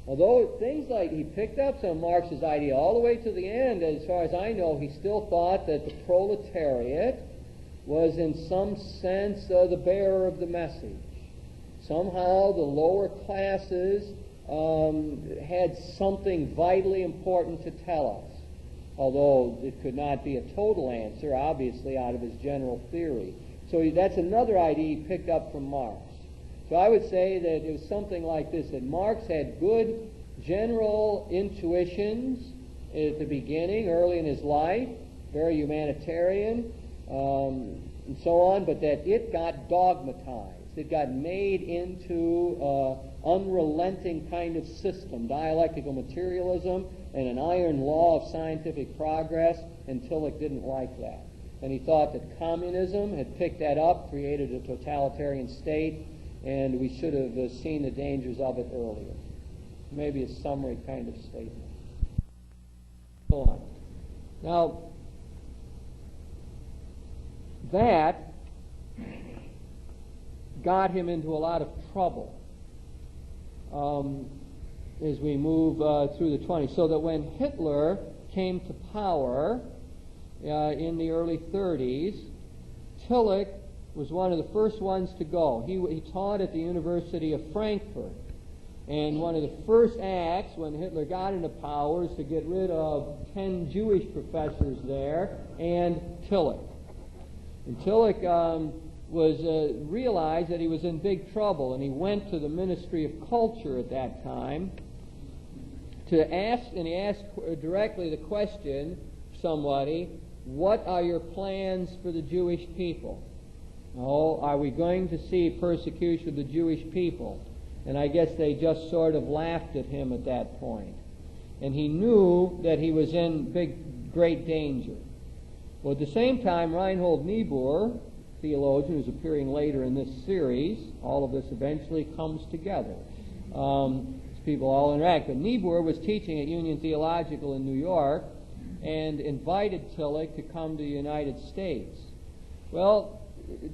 Although things like he picked up some of Marx's idea all the way to the end, as far as I know, he still thought that the proletariat was in some sense the bearer of the message. Somehow the lower classes had something vitally important to tell us, although it could not be a total answer, obviously, out of his general theory. So that's another idea he picked up from Marx. So I would say that it was something like this, that Marx had good general intuitions at the beginning, early in his life, very humanitarian, and so on, but that it got dogmatized. It got made into an unrelenting kind of system, dialectical materialism, and an iron law of scientific progress, and Tillich didn't like that. And he thought that communism had picked that up, created a totalitarian state, and we should have seen the dangers of it earlier. Maybe a summary kind of statement. Go on. Now, that got him into a lot of trouble as we move through the 20s. So that when Hitler came to power in the early 30s, Tillich was one of the first ones to go. He taught at the University of Frankfurt. And one of the first acts when Hitler got into power was to get rid of 10 Jewish professors there and Tillich. And Tillich realized that he was in big trouble, and he went to the Ministry of Culture at that time to ask, and he asked directly the question, somebody, what are your plans for the Jewish people? Oh, are we going to see persecution of the Jewish people? And I guess they just sort of laughed at him at that point. And he knew that he was in great danger. Well, at the same time, Reinhold Niebuhr, theologian who's appearing later in this series, all of this eventually comes together. People all interact. But Niebuhr was teaching at Union Theological in New York and invited Tillich to come to the United States. Well,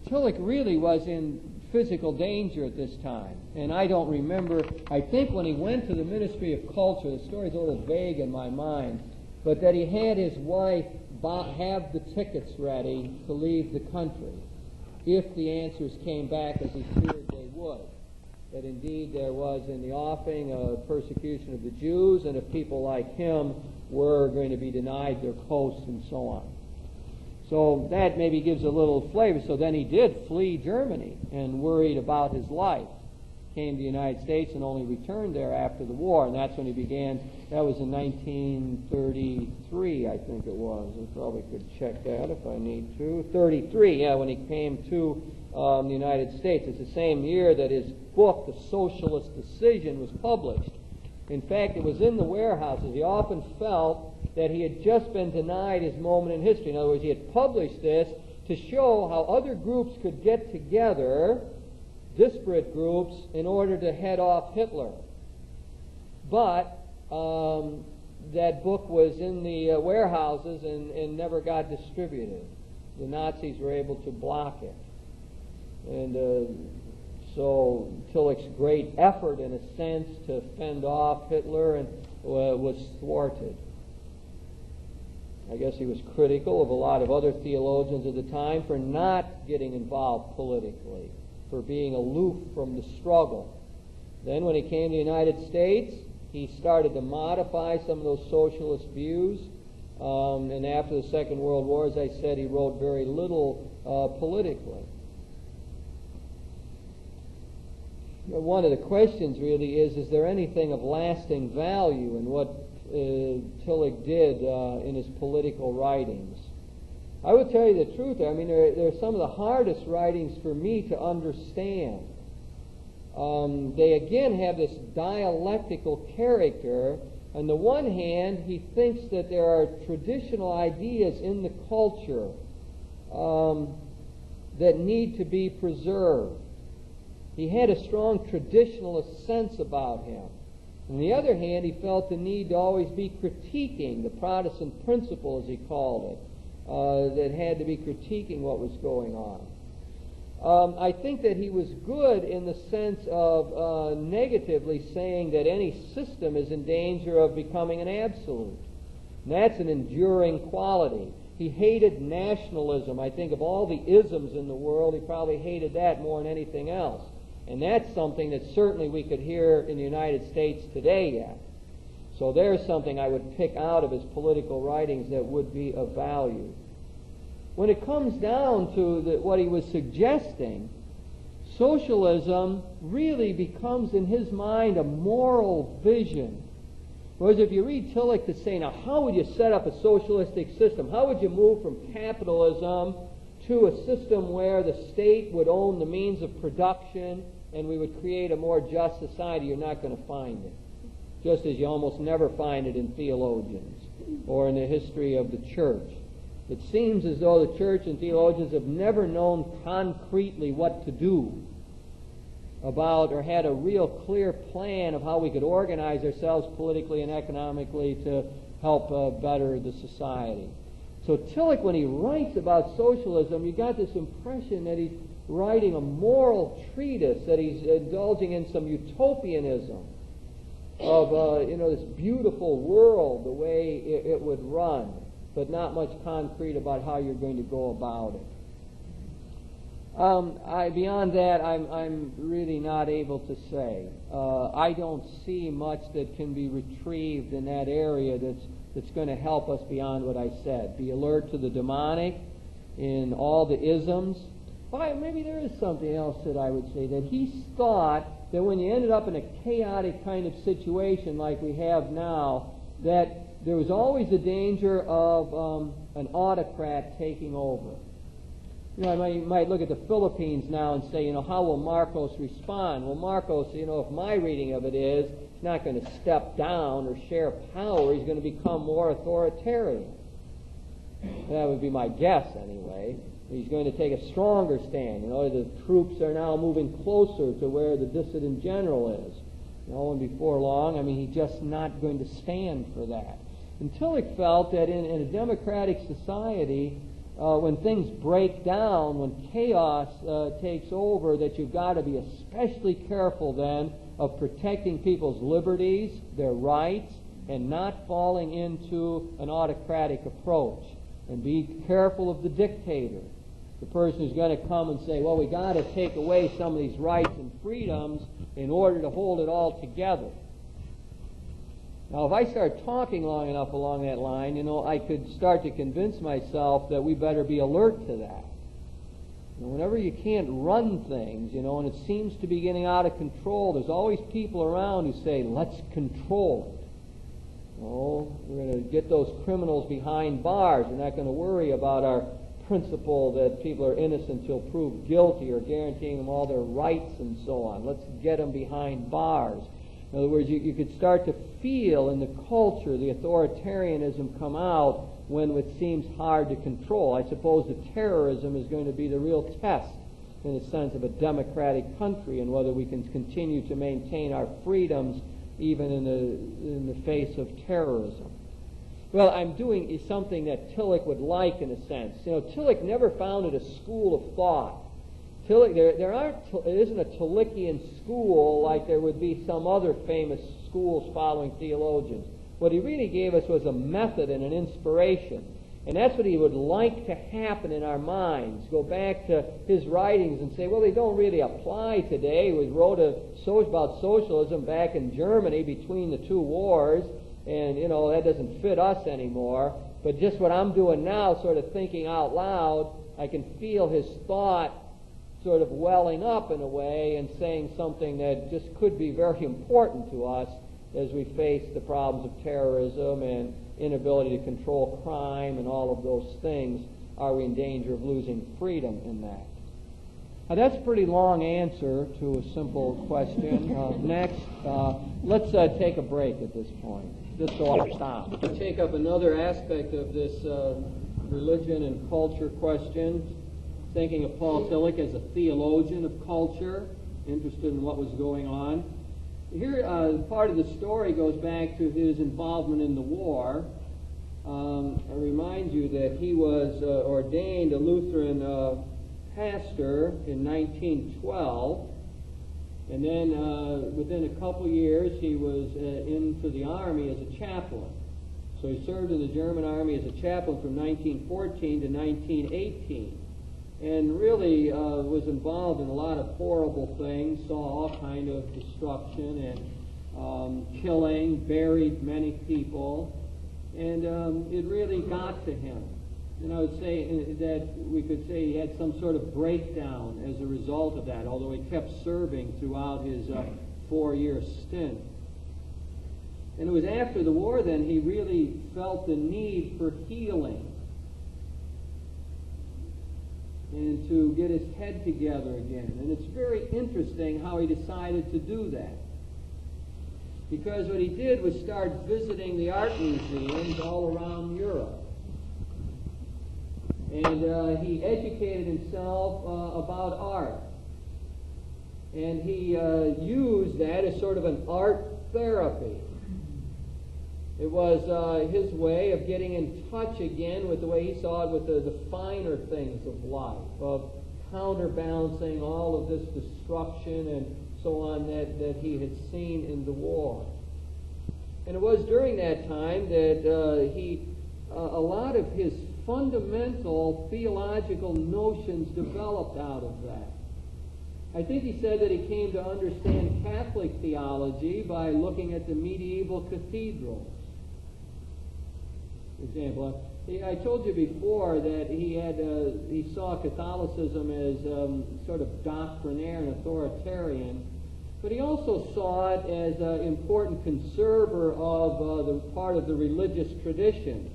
Tillich really was in physical danger at this time. And I don't remember, I think when he went to the Ministry of Culture, the story's a little vague in my mind, but that he had his wife have the tickets ready to leave the country if the answers came back as he feared they would. That indeed there was in the offing a persecution of the Jews, and if people like him were going to be denied their posts and so on. So that maybe gives a little flavor. So then he did flee Germany and worried about his life. Came to the United States and only returned there after the war, and that's when he began. That was in 1933, I think it was. I probably could check that if I need to. 33, yeah, when he came to the United States. It's the same year that his book, The Socialist Decision, was published. In fact, it was in the warehouses. He often felt that he had just been denied his moment in history. In other words, he had published this to show how other groups could get together, disparate groups, in order to head off Hitler. But that book was in the warehouses and never got distributed. The Nazis were able to block it. And so Tillich's great effort, in a sense, to fend off Hitler was thwarted. I guess he was critical of a lot of other theologians at the time for not getting involved politically, for being aloof from the struggle. Then when he came to the United States, he started to modify some of those socialist views. And after the Second World War, as I said, he wrote very little politically. One of the questions really is there anything of lasting value in what Tillich did in his political writings? I would tell you the truth. I mean, they're some of the hardest writings for me to understand. They again have this dialectical character. On the one hand, he thinks that there are traditional ideas in the culture that need to be preserved. He had a strong traditionalist sense about him. On the other hand, he felt the need to always be critiquing the Protestant principle, as he called it, that had to be critiquing what was going on. I think that he was good in the sense of negatively saying that any system is in danger of becoming an absolute. And that's an enduring quality. He hated nationalism. I think of all the isms in the world, he probably hated that more than anything else. And that's something that certainly we could hear in the United States today yet. So there's something I would pick out of his political writings that would be of value. When it comes down to what he was suggesting, socialism really becomes in his mind a moral vision. Whereas if you read Tillich to say, now how would you set up a socialistic system? How would you move from capitalism to a system where the state would own the means of production and we would create a more just society? You're not going to find it. Just as you almost never find it in theologians or in the history of the church. It seems as though the church and theologians have never known concretely what to do about or had a real clear plan of how we could organize ourselves politically and economically to help better the society. So Tillich, when he writes about socialism, you got this impression that he's writing a moral treatise, that he's indulging in some utopianism of this beautiful world, the way it would run, but not much concrete about how you're going to go about it. Beyond that, I'm really not able to say. I don't see much that can be retrieved in that area that's going to help us beyond what I said. Be alert to the demonic in all the isms. Well, maybe there is something else that I would say, that he thought that when you ended up in a chaotic kind of situation like we have now, that there was always the danger of an autocrat taking over. You might look at the Philippines now and say, how will Marcos respond? Well, Marcos, if my reading of it is, he's not going to step down or share power. He's going to become more authoritarian. That would be my guess, anyway. He's going to take a stronger stand. The troops are now moving closer to where the dissident general is. And before long, he's just not going to stand for that. And Tillich felt that in a democratic society, when things break down, when chaos takes over, that you've got to be especially careful then of protecting people's liberties, their rights, and not falling into an autocratic approach. And be careful of the dictator, the person who's going to come and say, well, we got to take away some of these rights and freedoms in order to hold it all together. Now, if I start talking long enough along that line, I could start to convince myself that we better be alert to that. Whenever you can't run things, and it seems to be getting out of control, there's always people around who say, let's control it. We're going to get those criminals behind bars. We're not going to worry about our principle that people are innocent till proved guilty, or guaranteeing them all their rights and so on. Let's get them behind bars. In other words, you could start to feel in the culture the authoritarianism come out when it seems hard to control. I suppose the terrorism is going to be the real test, in the sense of a democratic country, and whether we can continue to maintain our freedoms even in the face of terrorism. Well, I'm doing something that Tillich would like, in a sense. Tillich never founded a school of thought. Tillich, there isn't a Tillichian school like there would be some other famous schools following theologians. What he really gave us was a method and an inspiration. And that's what he would like to happen in our minds. Go back to his writings and say, well, they don't really apply today. He wrote about socialism back in Germany between the two wars, and, that doesn't fit us anymore. But just what I'm doing now, sort of thinking out loud, I can feel his thought sort of welling up in a way and saying something that just could be very important to us as we face the problems of terrorism and inability to control crime and all of those things. Are we in danger of losing freedom in that? Now, that's a pretty long answer to a simple question. Next, let's take a break at this point, just so I'll stop. I'll take up another aspect of this religion and culture question, thinking of Paul Tillich as a theologian of culture, interested in what was going on. Here, part of the story goes back to his involvement in the war. I remind you that he was ordained a Lutheran pastor in 1912, and then within a couple years he was into the army as a chaplain. So he served in the German army as a chaplain from 1914 to 1918. And really was involved in a lot of horrible things, saw all kind of destruction and killing, buried many people, and it really got to him. And I would say that we could say he had some sort of breakdown as a result of that, although he kept serving throughout his 4-year stint. And it was after the war then he really felt the need for healing, and to get his head together again. And it's very interesting how he decided to do that. Because what he did was start visiting the art museums all around Europe. And he educated himself about art. And he used that as sort of an art therapy. It was his way of getting in touch again with the way he saw it, with the finer things of life, of counterbalancing all of this destruction and so on that he had seen in the war. And it was during that time that a lot of his fundamental theological notions developed out of that. I think he said that he came to understand Catholic theology by looking at the medieval cathedrals. For example, I told you before that he saw Catholicism as sort of doctrinaire and authoritarian, but he also saw it as an important conserver of the part of the religious tradition.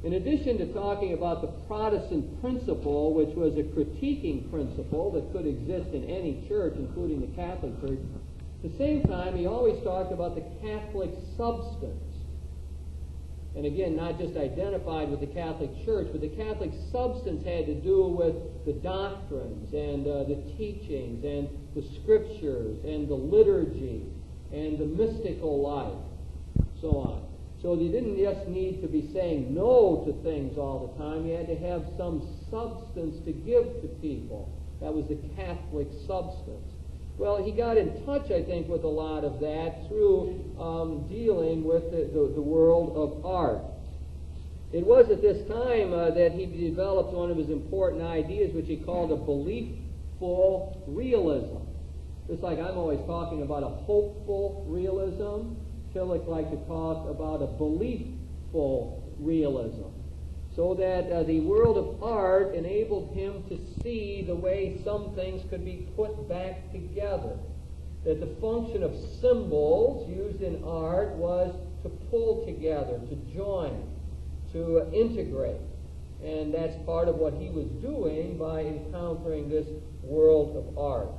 In addition to talking about the Protestant principle, which was a critiquing principle that could exist in any church, including the Catholic Church, at the same time he always talked about the Catholic substance. And again, not just identified with the Catholic Church, but the Catholic substance had to do with the doctrines and the teachings and the scriptures and the liturgy and the mystical life, so on. So you didn't just need to be saying no to things all the time. You had to have some substance to give to people. That was the Catholic substance. Well, he got in touch, I think, with a lot of that through dealing with the world of art. It was at this time that he developed one of his important ideas, which he called a beliefful realism. Just like I'm always talking about a hopeful realism, Tillich liked to talk about a beliefful realism. So that the world of art enabled him to see the way some things could be put back together. That the function of symbols used in art was to pull together, to join, to integrate. And that's part of what he was doing by encountering this world of art.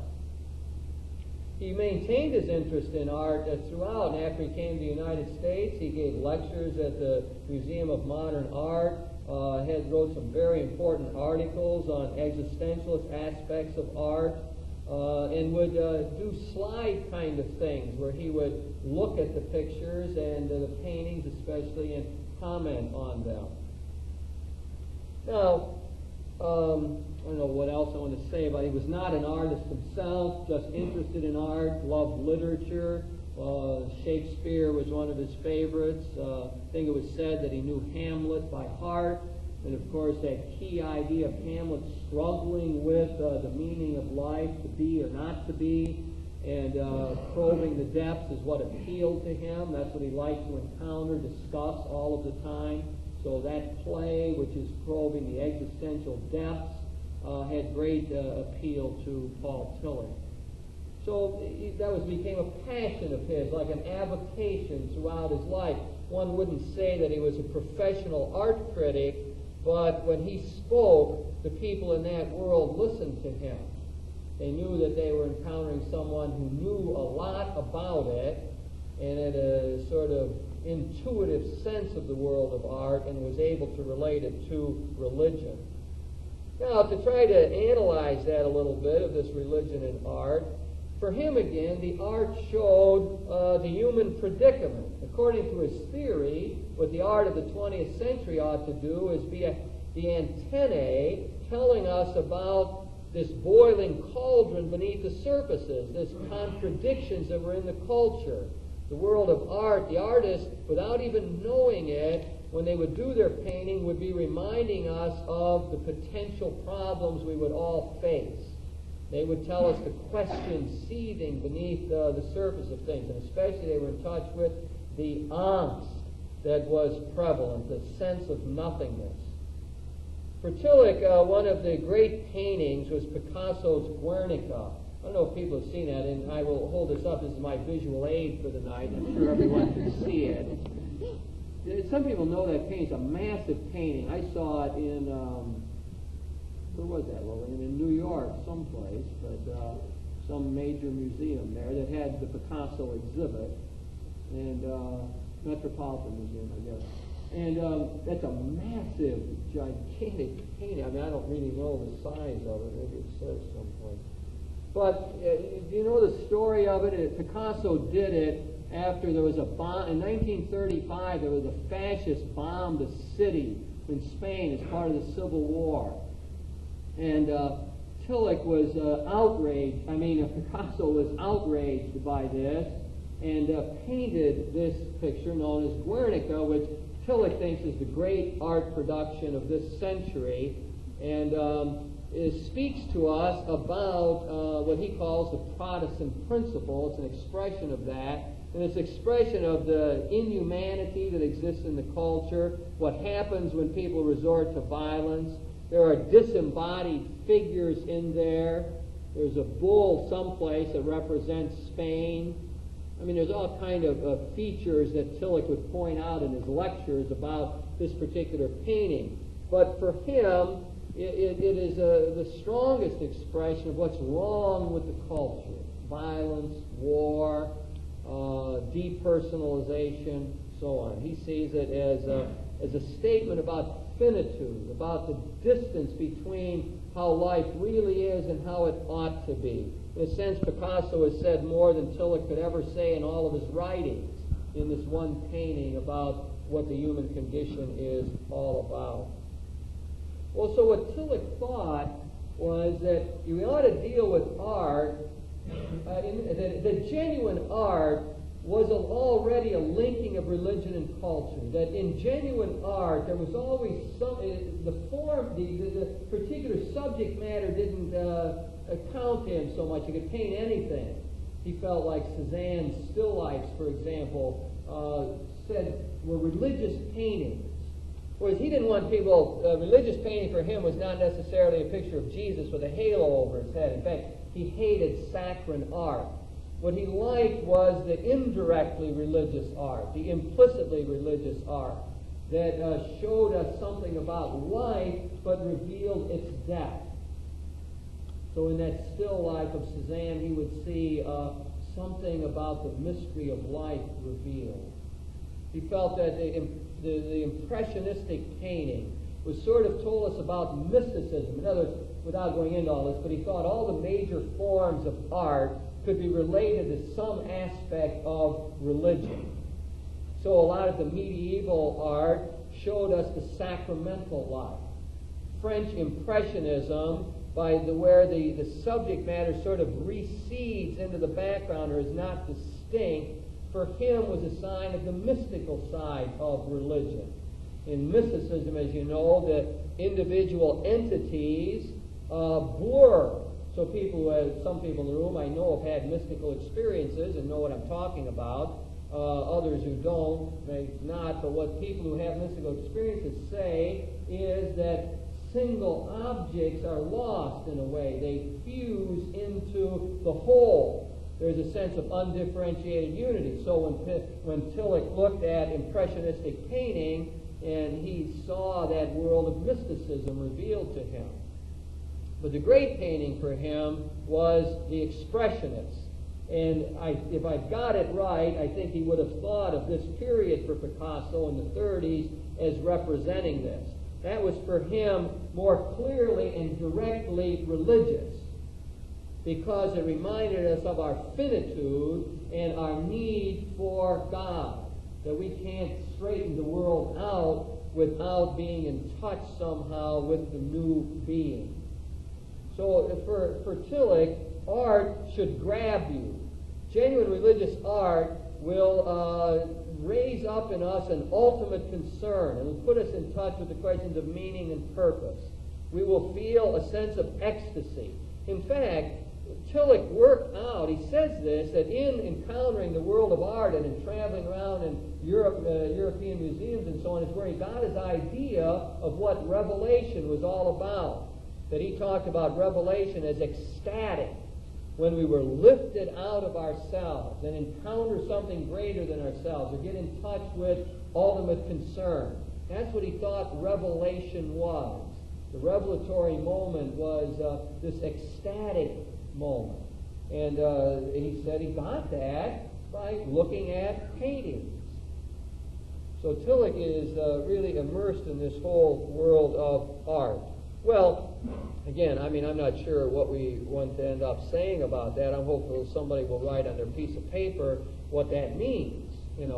He maintained his interest in art throughout, and after he came to the United States, he gave lectures at the Museum of Modern Art, wrote some very important articles on existentialist aspects of art, and would do slide kind of things where he would look at the pictures and the paintings especially and comment on them. Now, I don't know what else I want to say about it. He was not an artist himself, just interested in art, loved literature. Shakespeare was one of his favorites. I think it was said that he knew Hamlet by heart. And of course, that key idea of Hamlet struggling with the meaning of life, to be or not to be, and probing the depths is what appealed to him. That's what he liked to encounter, discuss all of the time. So that play, which is probing the existential depths, had great appeal to Paul Tillich. So that became a passion of his, like an avocation throughout his life. One wouldn't say that he was a professional art critic, but when he spoke, the people in that world listened to him. They knew that they were encountering someone who knew a lot about it and had a sort of intuitive sense of the world of art and was able to relate it to religion. Now, to try to analyze that a little bit of this religion and art, for him again, the art showed the human predicament. According to his theory, what the art of the 20th century ought to do is be the antennae telling us about this boiling cauldron beneath the surfaces, this contradictions that were in the culture. The world of art, the artist, without even knowing it, when they would do their painting, would be reminding us of the potential problems we would all face. They would tell us the questions seething beneath the surface of things, and especially they were in touch with the angst that was prevalent, the sense of nothingness. For Tillich, one of the great paintings was Picasso's Guernica. I don't know if people have seen that, and I will hold this up. This is my visual aid for the night. I'm sure everyone can see it. Some people know that painting. It's a massive painting. I saw it in, where was that, Lillian? In New York, someplace, but some major museum there that had the Picasso exhibit, and Metropolitan Museum, I guess. And that's a massive, gigantic painting. I mean, I don't really know the size of it. Maybe it says someplace. But do you know the story of it? Picasso did it after there was a bomb. In 1935, there was a fascist bombed a city in Spain as part of the Civil War. And Tillich was outraged. I mean, Picasso was outraged by this and painted this picture known as Guernica, which Tillich thinks is the great art production of this century, and it speaks to us about what he calls the Protestant principle. It's an expression of that, and it's an expression of the inhumanity that exists in the culture, what happens when people resort to violence. There are disembodied figures in there. There's a bull someplace that represents Spain. I mean, there's all kind of features that Tillich would point out in his lectures about this particular painting. But for him, it is the strongest expression of what's wrong with the culture. Violence, war, depersonalization, so on. He sees it as a statement about finitude, about the distance between how life really is and how it ought to be. In a sense, Picasso has said more than Tillich could ever say in all of his writings in this one painting about what the human condition is all about. Well, so what Tillich thought was that we ought to deal with art, that genuine art was already a linking of religion and culture. That in genuine art, there was always the form, the particular subject matter didn't account to him so much. He could paint anything. He felt like Cézanne's still lifes, for example, said were religious paintings. Whereas he didn't want people, religious painting for him was not necessarily a picture of Jesus with a halo over his head. In fact, he hated saccharine art. What he liked was the indirectly religious art, the implicitly religious art, that showed us something about life but revealed its depth. So in that still life of Cézanne, he would see something about the mystery of life revealed. He felt that the impressionistic painting was sort of told us about mysticism. In other words, without going into all this, but he thought all the major forms of art could be related to some aspect of religion. So a lot of the medieval art showed us the sacramental life. French Impressionism, where the subject matter sort of recedes into the background or is not distinct, for him was a sign of the mystical side of religion. In mysticism, as you know, the individual entities blur. So some people in the room I know have had mystical experiences and know what I'm talking about. Others who don't may not. But what people who have mystical experiences say is that single objects are lost in a way. They fuse into the whole. There's a sense of undifferentiated unity. So when Tillich looked at Impressionistic painting and he saw that world of mysticism revealed to him. But the great painting for him was the Expressionists. And if I've got it right, I think he would have thought of this period for Picasso in the 30s as representing this. That was for him more clearly and directly religious, because it reminded us of our finitude and our need for God, that we can't straighten the world out without being in touch somehow with the new being. So for Tillich, art should grab you. Genuine religious art will raise up in us an ultimate concern and will put us in touch with the questions of meaning and purpose. We will feel a sense of ecstasy. In fact, Tillich worked out, he says this, that in encountering the world of art and in traveling around in European museums and so on, is where he got his idea of what revelation was all about. That he talked about revelation as ecstatic, when we were lifted out of ourselves and encounter something greater than ourselves, or get in touch with ultimate concern. That's what he thought revelation was. The revelatory moment was this ecstatic moment. And he said he got that by looking at paintings. So Tillich is really immersed in this whole world of art. Well, again, I'm not sure what we want to end up saying about that. I'm hopeful somebody will write on their piece of paper what that means, And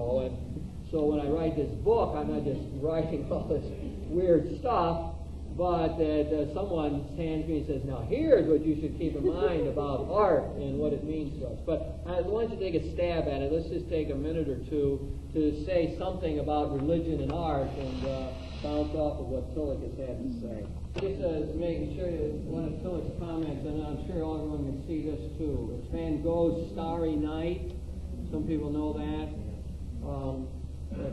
so when I write this book, I'm not just writing all this weird stuff, but that someone hands me and says, now here's what you should keep in mind about art and what it means to us. But why don't you take a stab at it? Let's just take a minute or two to say something about religion and art and bounce off of what Tillich has had to say. Just making sure one of Tillich's comments, and I'm sure everyone can see this too. It's Van Gogh's Starry Night. Some people know that. If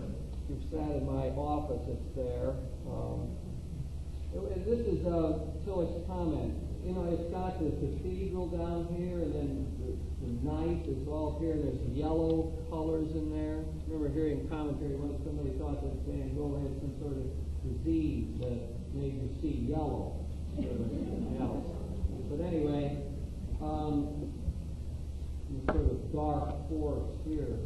you've sat in my office, it's there. This is Tillich's comment. It's got the cathedral down here, and then the night is all up here, and there's yellow colors in there. I remember hearing commentary once somebody thought that Van Gogh had some sort of disease that made you see yellow. But anyway, sort of dark forest here.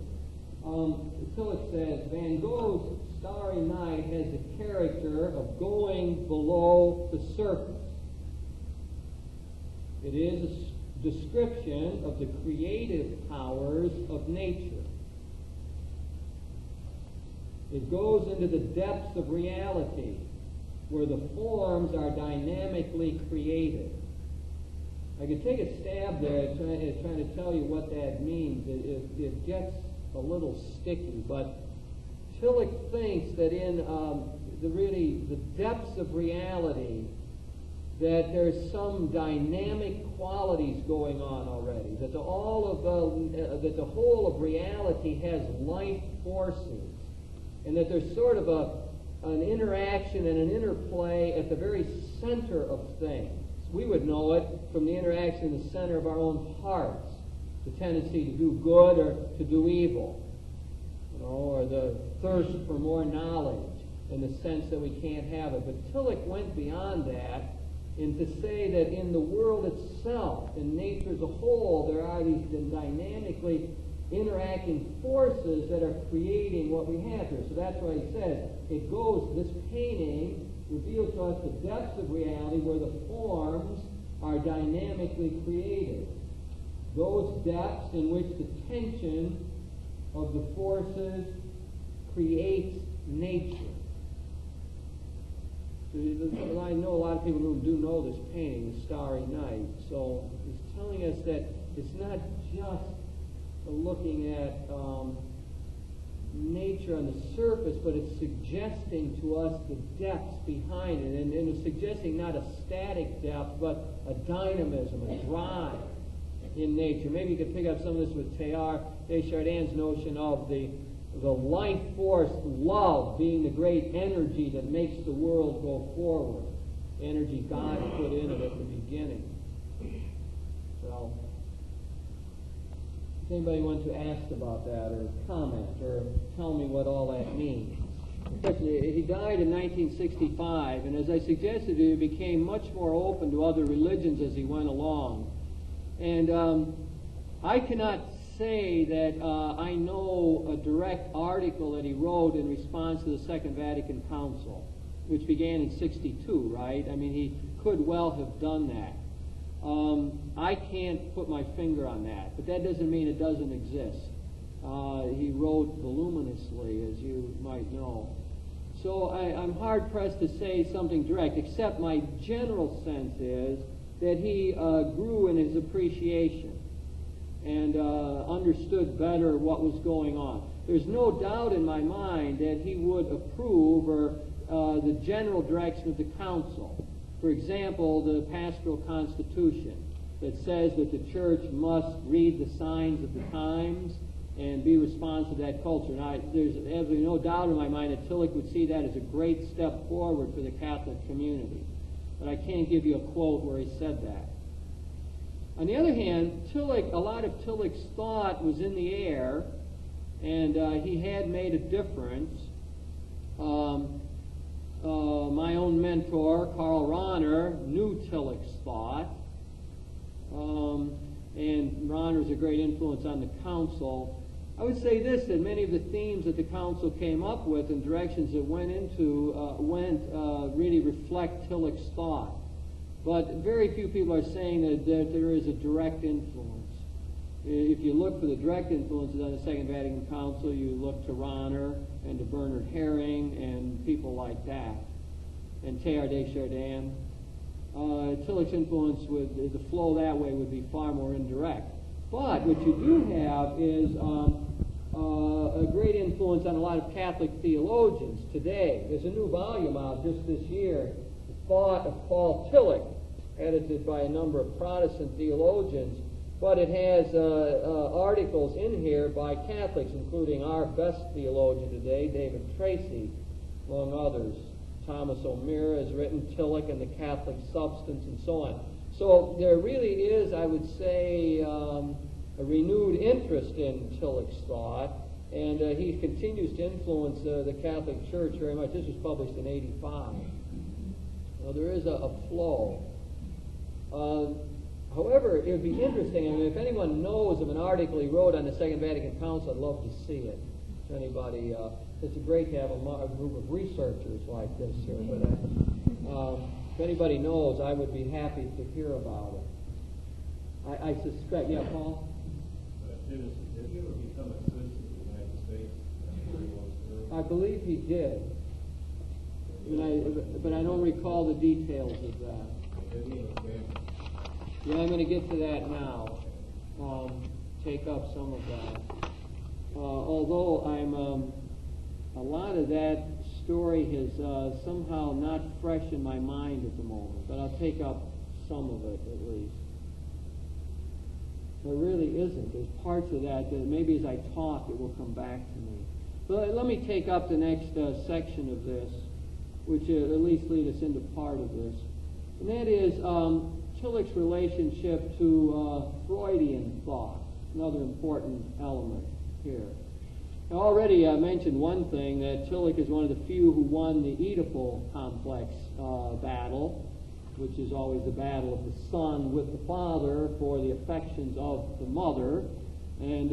Tillich says, Van Gogh's Starry Night has the character of going below the surface. It is a description of the creative powers of nature. It goes into the depths of reality, where the forms are dynamically created. I could take a stab there at trying to tell you what that means. It gets a little sticky, but Tillich thinks that in the depths of reality, that there's some dynamic qualities going on already. That the whole of reality has life forces, and that there's sort of an interaction and an interplay at the very center of things. We would know it from the interaction in the center of our own hearts, the tendency to do good or to do evil, or the thirst for more knowledge in the sense that we can't have it. But Tillich went beyond that and to say that in the world itself, in nature as a whole, there are these dynamically interacting forces that are creating what we have here. So that's why he says this painting reveals to us the depths of reality where the forms are dynamically created. Those depths in which the tension of the forces creates nature. So I know a lot of people who do know this painting, The Starry Night. So he's telling us that it's not just looking at nature on the surface, but it's suggesting to us the depths behind it. And it's suggesting not a static depth, but a dynamism, a drive in nature. Maybe you could pick up some of this with Teilhard de Chardin's notion of the life force, love being the great energy that makes the world go forward. Energy God put in it at the beginning. So, does anybody want to ask about that or comment or tell me what all that means? He died in 1965, and as I suggested, he became much more open to other religions as he went along. And I cannot say that I know a direct article that he wrote in response to the Second Vatican Council, which began in 1962, right? I mean, he could well have done that. I can't put my finger on that, but that doesn't mean it doesn't exist. He wrote voluminously, as you might know. So I'm hard-pressed to say something direct, except my general sense is that he grew in his appreciation and understood better what was going on. There's no doubt in my mind that he would approve or the general direction of the council. For example, the pastoral constitution that says that the church must read the signs of the times and be responsive to that culture. Now, there's absolutely no doubt in my mind that Tillich would see that as a great step forward for the Catholic community. But I can't give you a quote where he said that. On the other hand, a lot of Tillich's thought was in the air, and he had made a difference. My own mentor, Karl Rahner, knew Tillich's thought, and Rahner's a great influence on the council. I would say this, that many of the themes that the council came up with and directions it went into really reflect Tillich's thought. But very few people are saying that there is a direct influence. If you look for the direct influences on the Second Vatican Council, you look to Rahner and to Bernard Herring and people like that, and Teilhard de Chardin. Tillich's influence, the flow that way would be far more indirect. But what you do have is a great influence on a lot of Catholic theologians today. There's a new volume out just this year, The Thought of Paul Tillich, edited by a number of Protestant theologians. But it has articles in here by Catholics, including our best theologian today, David Tracy, among others. Thomas O'Meara has written Tillich and the Catholic Substance, and so on. So there really is, I would say, a renewed interest in Tillich's thought, and he continues to influence the Catholic Church very much. This was published in 1985. Well, there is a flow. However, it would be interesting, I mean, if anyone knows of an article he wrote on the Second Vatican Council, I'd love to see it. If anybody, it's great to have a group of researchers like this here, but if anybody knows, I would be happy to hear about it. I suspect, yeah, Paul? Did he ever become a citizen of the United States? I believe he did, but I don't recall the details of that. Yeah, I'm going to get to that now. Take up some of that. Although a lot of that story has somehow not fresh in my mind at the moment, but I'll take up some of it at least. There really isn't. There's parts of that maybe as I talk it will come back to me. But let me take up the next section of this, which at least lead us into part of this. And that is Tillich's relationship to Freudian thought, another important element here. I already mentioned one thing, that Tillich is one of the few who won the Oedipal complex battle, which is always the battle of the son with the father for the affections of the mother. And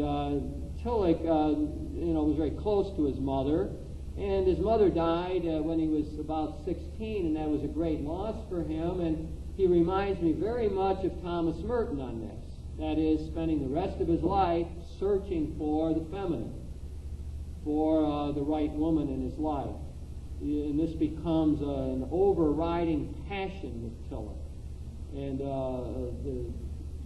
Tillich, was very close to his mother, and his mother died when he was about 16, and that was a great loss for him. And he reminds me very much of Thomas Merton on this. That is, spending the rest of his life searching for the feminine, for the right woman in his life. And this becomes an overriding passion with Tillich, and the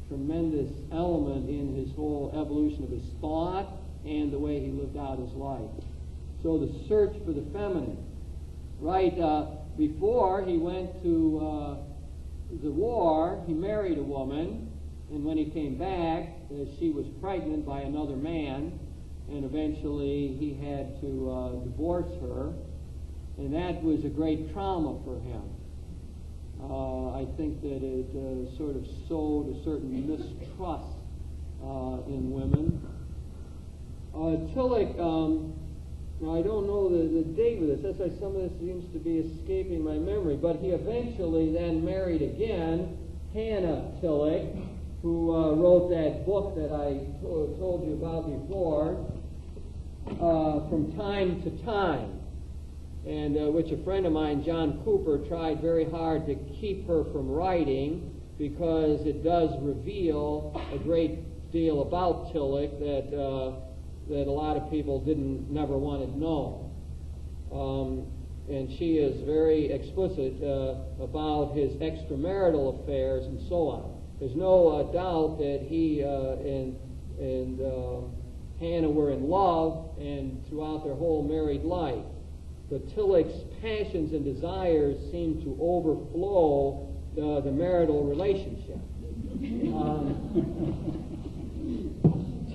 tremendous element in his whole evolution of his thought and the way he lived out his life. So the search for the feminine. Right before he went to the war, he married a woman, and when he came back, she was pregnant by another man, and eventually he had to divorce her, and that was a great trauma for him. I think that it sort of sowed a certain mistrust in women. Tillich, I don't know the date of this. That's why some of this seems to be escaping my memory. But he eventually then married again Hannah Tillich, who wrote that book that I told you about before, From Time to Time, and which a friend of mine, John Cooper, tried very hard to keep her from writing because it does reveal a great deal about Tillich that a lot of people never wanted known. And she is very explicit about his extramarital affairs and so on. There's no doubt that he and Hannah were in love and throughout their whole married life. But Tillich's passions and desires seem to overflow the marital relationship.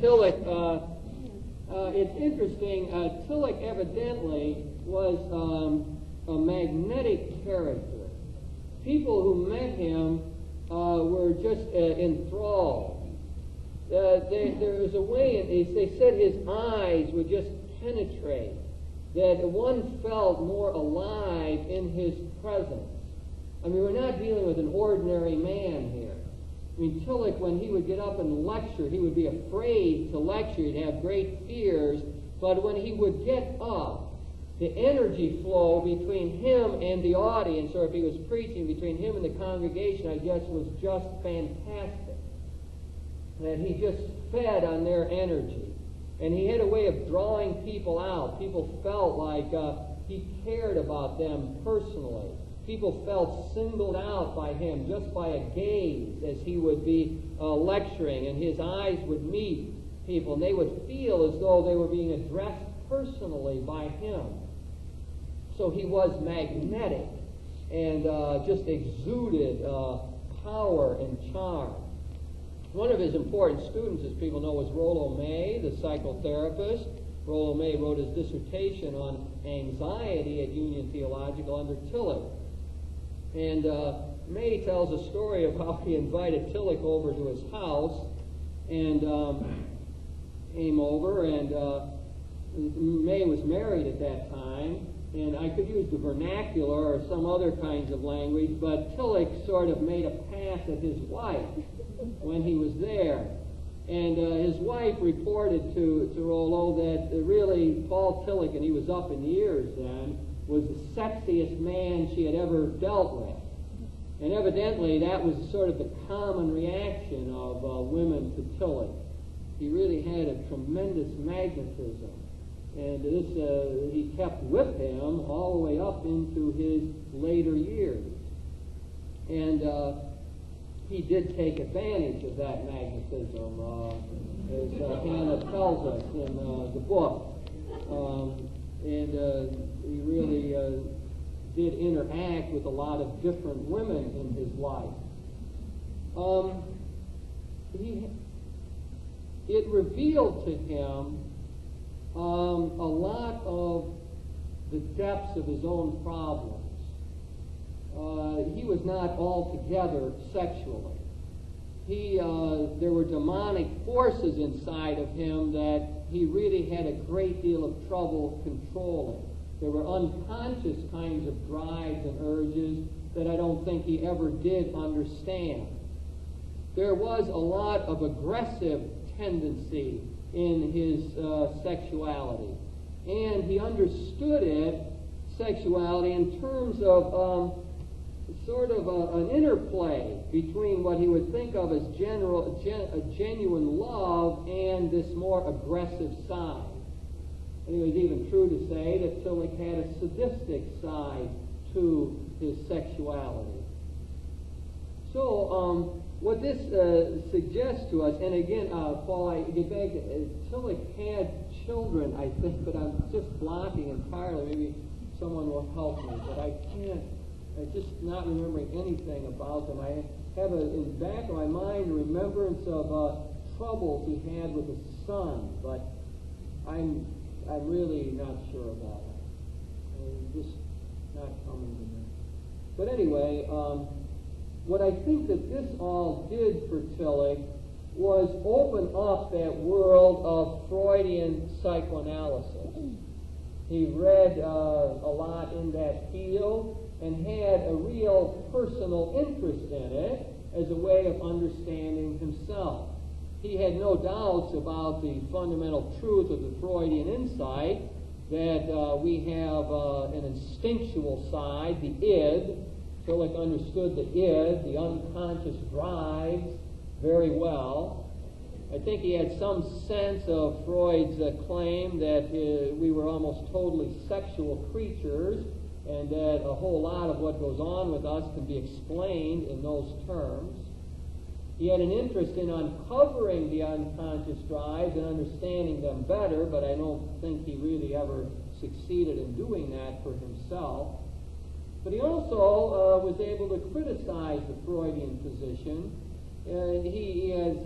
Tillich, it's interesting, Tillich evidently was a magnetic character. People who met him were just enthralled. There was a way, they said his eyes would just penetrate, that one felt more alive in his presence. I mean, we're not dealing with an ordinary man here. I mean, Tillich, when he would get up and lecture, he would be afraid to lecture. He'd have great fears. But when he would get up, the energy flow between him and the audience, or if he was preaching, between him and the congregation, I guess, was just fantastic. That he just fed on their energy. And he had a way of drawing people out. People felt like he cared about them personally. People felt singled out by him just by a gaze as he would be lecturing, and his eyes would meet people, and they would feel as though they were being addressed personally by him. So he was magnetic and just exuded power and charm. One of his important students, as people know, was Rollo May, the psychotherapist. Rollo May wrote his dissertation on anxiety at Union Theological under Tillich. And May tells a story of how he invited Tillich over to his house, and came over, and May was married at that time, and I could use the vernacular or some other kinds of language, but Tillich sort of made a pass at his wife when he was there. And his wife reported to Rollo that really Paul Tillich, and he was up in years then, was the sexiest man she had ever dealt with. And evidently that was sort of the common reaction of women to Tillich. He really had a tremendous magnetism. And this he kept with him all the way up into his later years. And he did take advantage of that magnetism, as Hannah tells us in the book. He really did interact with a lot of different women in his life. It revealed to him a lot of the depths of his own problems. He was not altogether sexually. There were demonic forces inside of him that he really had a great deal of trouble controlling. There were unconscious kinds of drives and urges that I don't think he ever did understand. There was a lot of aggressive tendency in his sexuality. And he understood sexuality, in terms of sort of an interplay between what he would think of as genuine love and this more aggressive side. I think it was even true to say that Tillich had a sadistic side to his sexuality. So what this suggests to us, and again, Paul, I get back to Tillich had children, I think, but I'm just blocking entirely. Maybe someone will help me, but I can't. I'm just not remembering anything about them. I have in the back of my mind a remembrance of troubles he had with a son, but I'm really not sure about it. It's just not coming to me. But anyway, what I think that this all did for Tillich was open up that world of Freudian psychoanalysis. He read a lot in that field and had a real personal interest in it as a way of understanding himself. He had no doubts about the fundamental truth of the Freudian insight that we have an instinctual side, the id. Tillich understood the id, the unconscious drives, very well. I think he had some sense of Freud's claim that we were almost totally sexual creatures, and that a whole lot of what goes on with us can be explained in those terms. He had an interest in uncovering the unconscious drives and understanding them better, but I don't think he really ever succeeded in doing that for himself. But he also was able to criticize the Freudian position. He has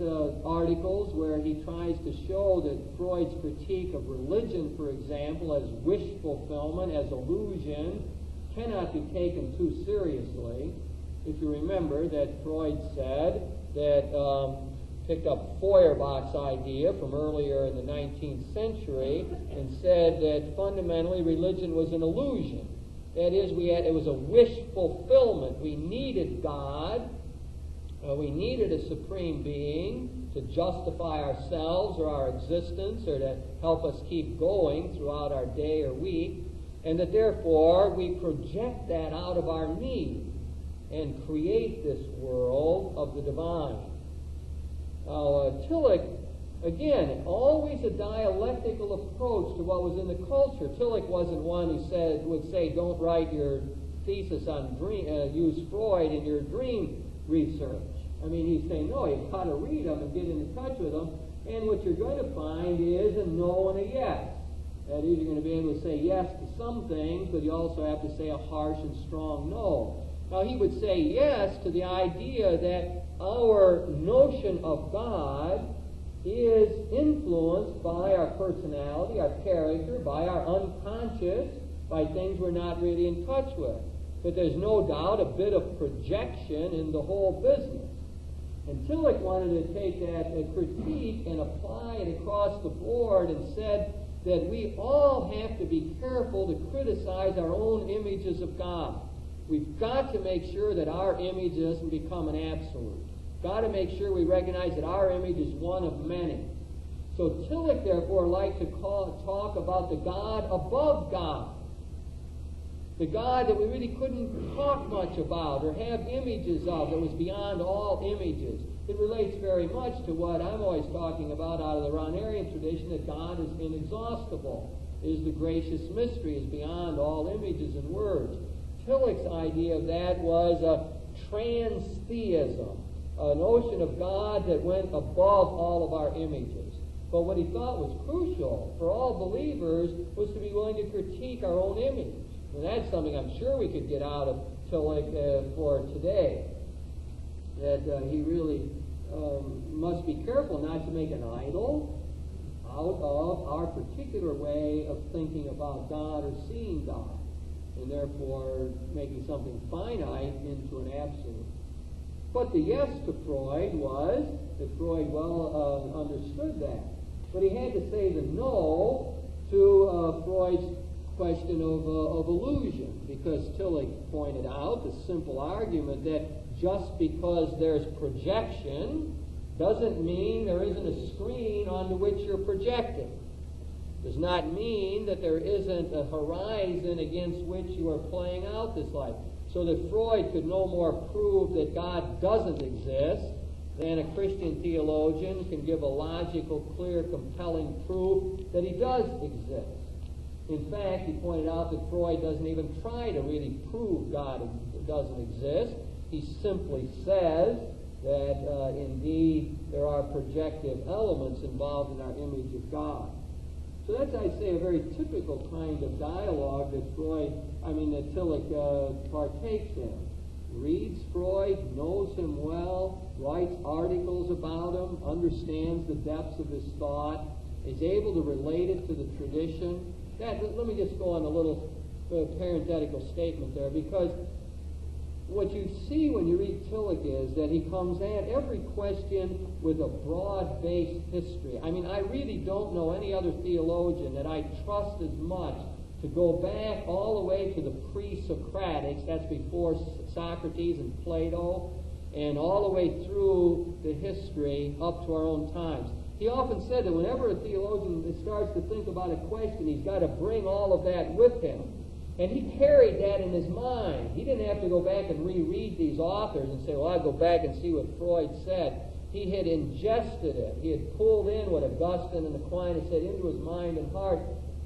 articles where he tries to show that Freud's critique of religion, for example, as wish fulfillment, as illusion, cannot be taken too seriously. If you remember that Freud said that, picked up Feuerbach's idea from earlier in the 19th century and said that fundamentally religion was an illusion. That is, it was a wish fulfillment. We needed God. We needed a supreme being to justify ourselves or our existence or to help us keep going throughout our day or week, and that therefore we project that out of our need and create this world of the divine. Now, Tillich, again, always a dialectical approach to what was in the culture. Tillich wasn't one who would say, don't write your thesis on dream, use Freud in your dream research. I mean, he's saying, no, you've got to read them and get into touch with them, and what you're going to find is a no and a yes. That is, you're going to be able to say yes to some things, but you also have to say a harsh and strong no. Now, he would say yes to the idea that our notion of God is influenced by our personality, our character, by our unconscious, by things we're not really in touch with. But there's no doubt a bit of projection in the whole business. And Tillich wanted to take that critique and apply it across the board and said that we all have to be careful to criticize our own images of God. We've got to make sure that our image doesn't become an absolute. Got to make sure we recognize that our image is one of many. So Tillich, therefore, liked to talk about the God above God. The God that we really couldn't talk much about or have images of, that was beyond all images. It relates very much to what I'm always talking about out of the Rahnerian tradition, that God is inexhaustible, is the gracious mystery, is beyond all images and words. Tillich's idea of that was a transtheism, a notion of God that went above all of our images. But what he thought was crucial for all believers was to be willing to critique our own image. And that's something I'm sure we could get out of Tillich for today. That he really must be careful not to make an idol out of our particular way of thinking about God or seeing God, and therefore making something finite into an absolute. But the yes to Freud was that Freud well understood that. But he had to say the no to Freud's question of illusion, because Tillich pointed out the simple argument that just because there's projection doesn't mean there isn't a screen onto which you're projecting. Does not mean that there isn't a horizon against which you are playing out this life. So that Freud could no more prove that God doesn't exist than a Christian theologian can give a logical, clear, compelling proof that he does exist. In fact, he pointed out that Freud doesn't even try to really prove God doesn't exist. He simply says that indeed there are projective elements involved in our image of God. So that's, I'd say, a very typical kind of dialogue that that Tillich partakes in. Reads Freud, knows him well, writes articles about him, understands the depths of his thought, is able to relate it to the tradition. Let me just go on a little parenthetical statement there, because what you see when you read Tillich is that he comes at every question with a broad-based history. I really don't know any other theologian that I trust as much to go back all the way to the pre-Socratics, that's before Socrates and Plato, and all the way through the history up to our own times. He often said that whenever a theologian starts to think about a question, he's got to bring all of that with him. And he carried that in his mind. He didn't have to go back and reread these authors and say, well, I'll go back and see what Freud said. He had ingested it. He had pulled in what Augustine and Aquinas said into his mind and heart.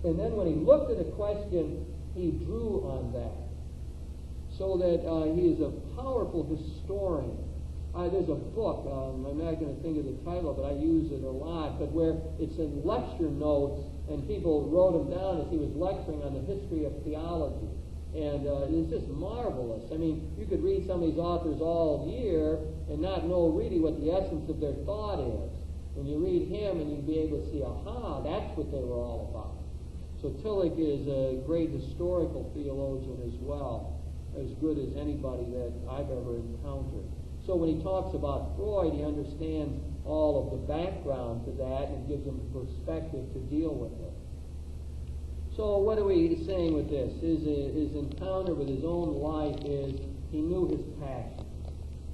And then when he looked at a question, he drew on that. So that he is a powerful historian. There's a book, I'm not going to think of the title, but I use it a lot, but where it's in lecture notes, and people wrote them down as he was lecturing on the history of theology. And it's just marvelous. You could read some of these authors all year and not know really what the essence of their thought is. When you read him, and you'd be able to see, aha, that's what they were all about. So Tillich is a great historical theologian as well, as good as anybody that I've ever encountered. So when he talks about Freud, he understands all of the background to that and gives him perspective to deal with it. So what are we saying with this? His encounter with his own life is he knew his passion.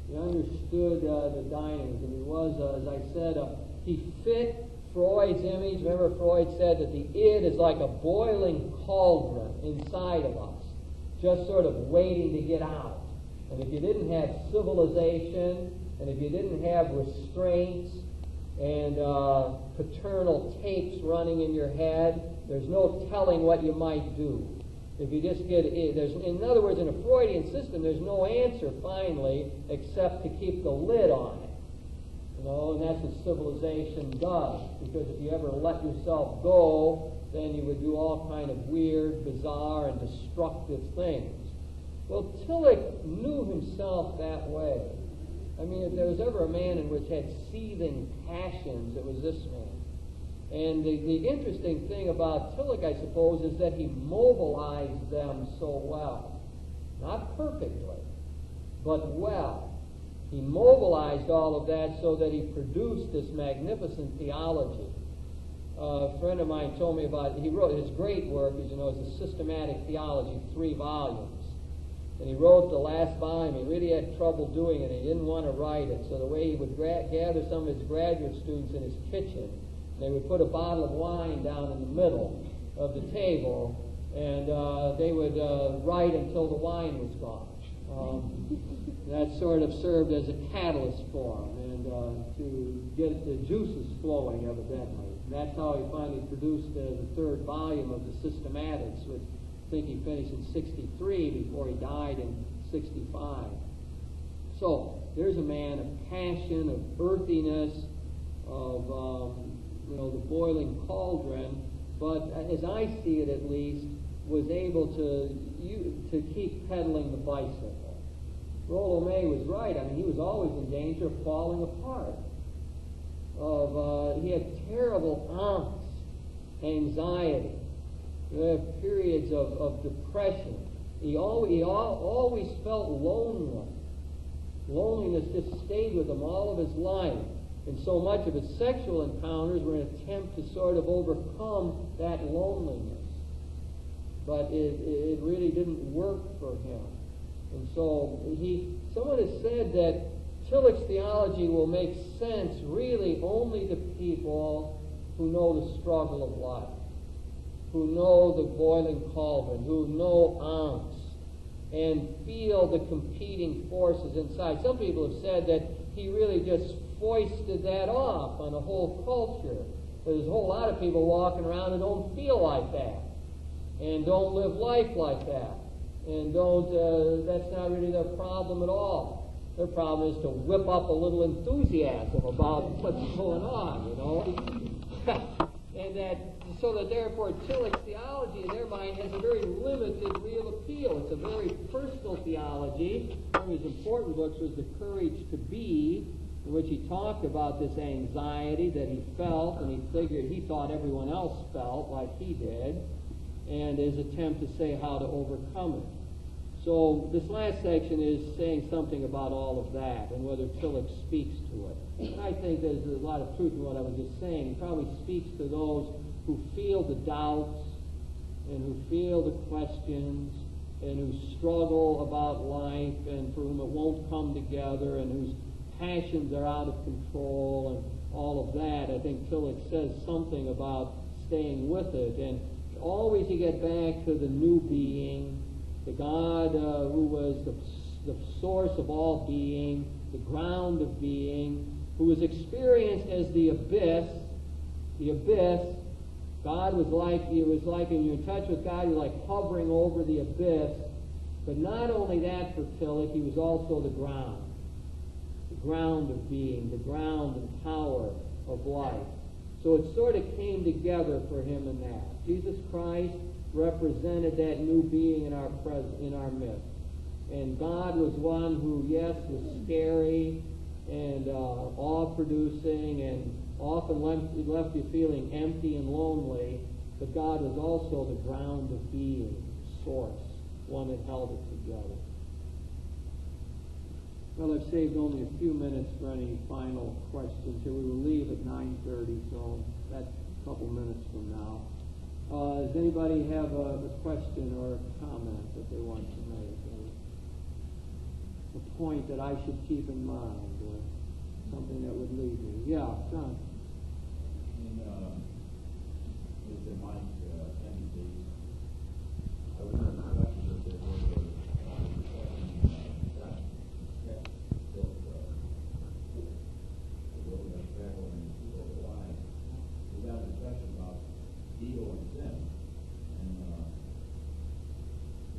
He understood the dynamism. He was, as I said, he fit Freud's image. Remember, Freud said that the id is like a boiling cauldron inside of us, just sort of waiting to get out. And if you didn't have civilization, and if you didn't have restraints and paternal tapes running in your head, there's no telling what you might do. If you just in other words, in a Freudian system, there's no answer finally except to keep the lid on it. And that's what civilization does. Because if you ever let yourself go, then you would do all kind of weird, bizarre, and destructive things. Well, Tillich knew himself that way. If there was ever a man in which had seething passions, it was this man. And the interesting thing about Tillich, I suppose, is that he mobilized them so well. Not perfectly, but well. He mobilized all of that so that he produced this magnificent theology. A friend of mine told me about, he wrote his great work, as you know, is a systematic theology, 3 volumes. And he wrote the last volume. He really had trouble doing it. He didn't want to write it. So the way he would gather some of his graduate students in his kitchen, they would put a bottle of wine down in the middle of the table, and they would write until the wine was gone. That sort of served as a catalyst for him, and to get the juices flowing, evidently. And that's how he finally produced the 3rd volume of the Systematics, which I think he finished in 63 before he died in 65. So there's a man of passion, of earthiness, of the boiling cauldron, but as I see it at least, was able to keep pedaling the bicycle. Rollo May was right. He was always in danger of falling apart. He had terrible angst, anxiety. Periods of depression. He always felt lonely. Loneliness just stayed with him all of his life. And so much of his sexual encounters were an attempt to sort of overcome that loneliness. But it really didn't work for him. And so someone has said that Tillich's theology will make sense really only to people who know the struggle of life, who know the boiling cauldron, who know angst, and feel the competing forces inside. Some people have said that he really just foisted that off on the whole culture. There's a whole lot of people walking around and don't feel like that, and don't live life like that, and that's not really their problem at all. Their problem is to whip up a little enthusiasm about what's going on, you know. And that, so that therefore Tillich's theology in their mind has a very limited real appeal. It's a very personal theology. One of his important books was The Courage to Be, in which he talked about this anxiety that he felt, and he thought everyone else felt like he did, and his attempt to say how to overcome it. So this last section is saying something about all of that and whether Tillich speaks to it. And I think there's a lot of truth in what I was just saying. He probably speaks to those who feel the doubts and who feel the questions and who struggle about life and for whom it won't come together and whose passions are out of control and all of that. I think Tillich says something about staying with it. And always you get back to the new being, the God who was the source of all being, the ground of being, who was experienced as the abyss. The abyss. God was like, when you're in touch with God, you're like hovering over the abyss. But not only that for Tillich, he was also the ground of being, the ground and power of life. So it sort of came together for him in that. Jesus Christ represented that new being in our midst. And God was one who, yes, was scary and awe-producing and often left you feeling empty and lonely, but God was also the ground of being, source, one that held it together. Well, I've saved only a few minutes for any final questions here. We will leave at 9:30, so that's a couple minutes from now. Does anybody have a question or a comment that they want to make? A point that I should keep in mind, or something that would lead me? Yeah, John. With the mic tendencies, I was under the impression that there was a ego and sin, and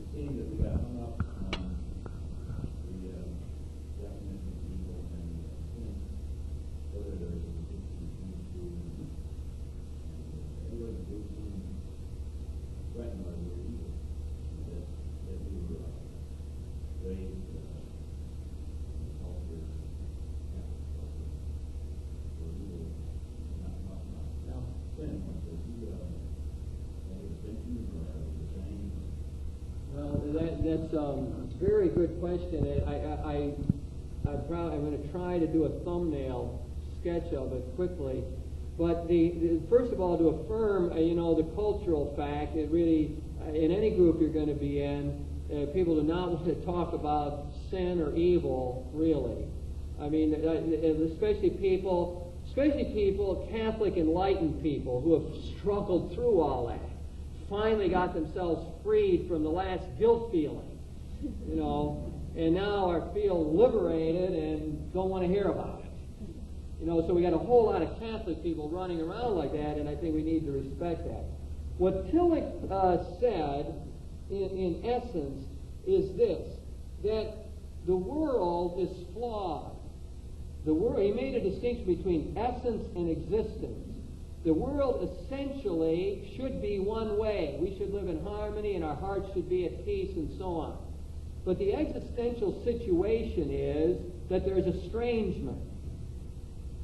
it seems that we got hung up on the definition of evil and sin, whether there's a distinction between the two, and everybody do seem threatened by the word evil, that we were raised in the culture, Catholic culture, where evil is not sin. Well, that's a very good question. I'm going to try to do a thumbnail sketch of it quickly. But first of all, to affirm, the cultural fact, it really, in any group you're going to be in, people do not want to talk about sin or evil, really. I mean, especially people, Catholic enlightened people who have struggled through all that, finally got themselves freed from the last guilt feeling, and now feel liberated and don't want to hear about it. So we got a whole lot of Catholic people running around like that, and I think we need to respect that. What Tillich said, in essence, is this, that the world is flawed. He made a distinction between essence and existence. The world essentially should be one way. We should live in harmony and our hearts should be at peace and so on. But the existential situation is that there's estrangement.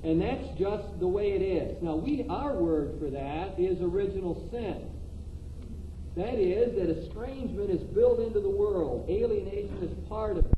And that's just the way it is. Now, our word for that is original sin. That is, that estrangement is built into the world. Alienation is part of it.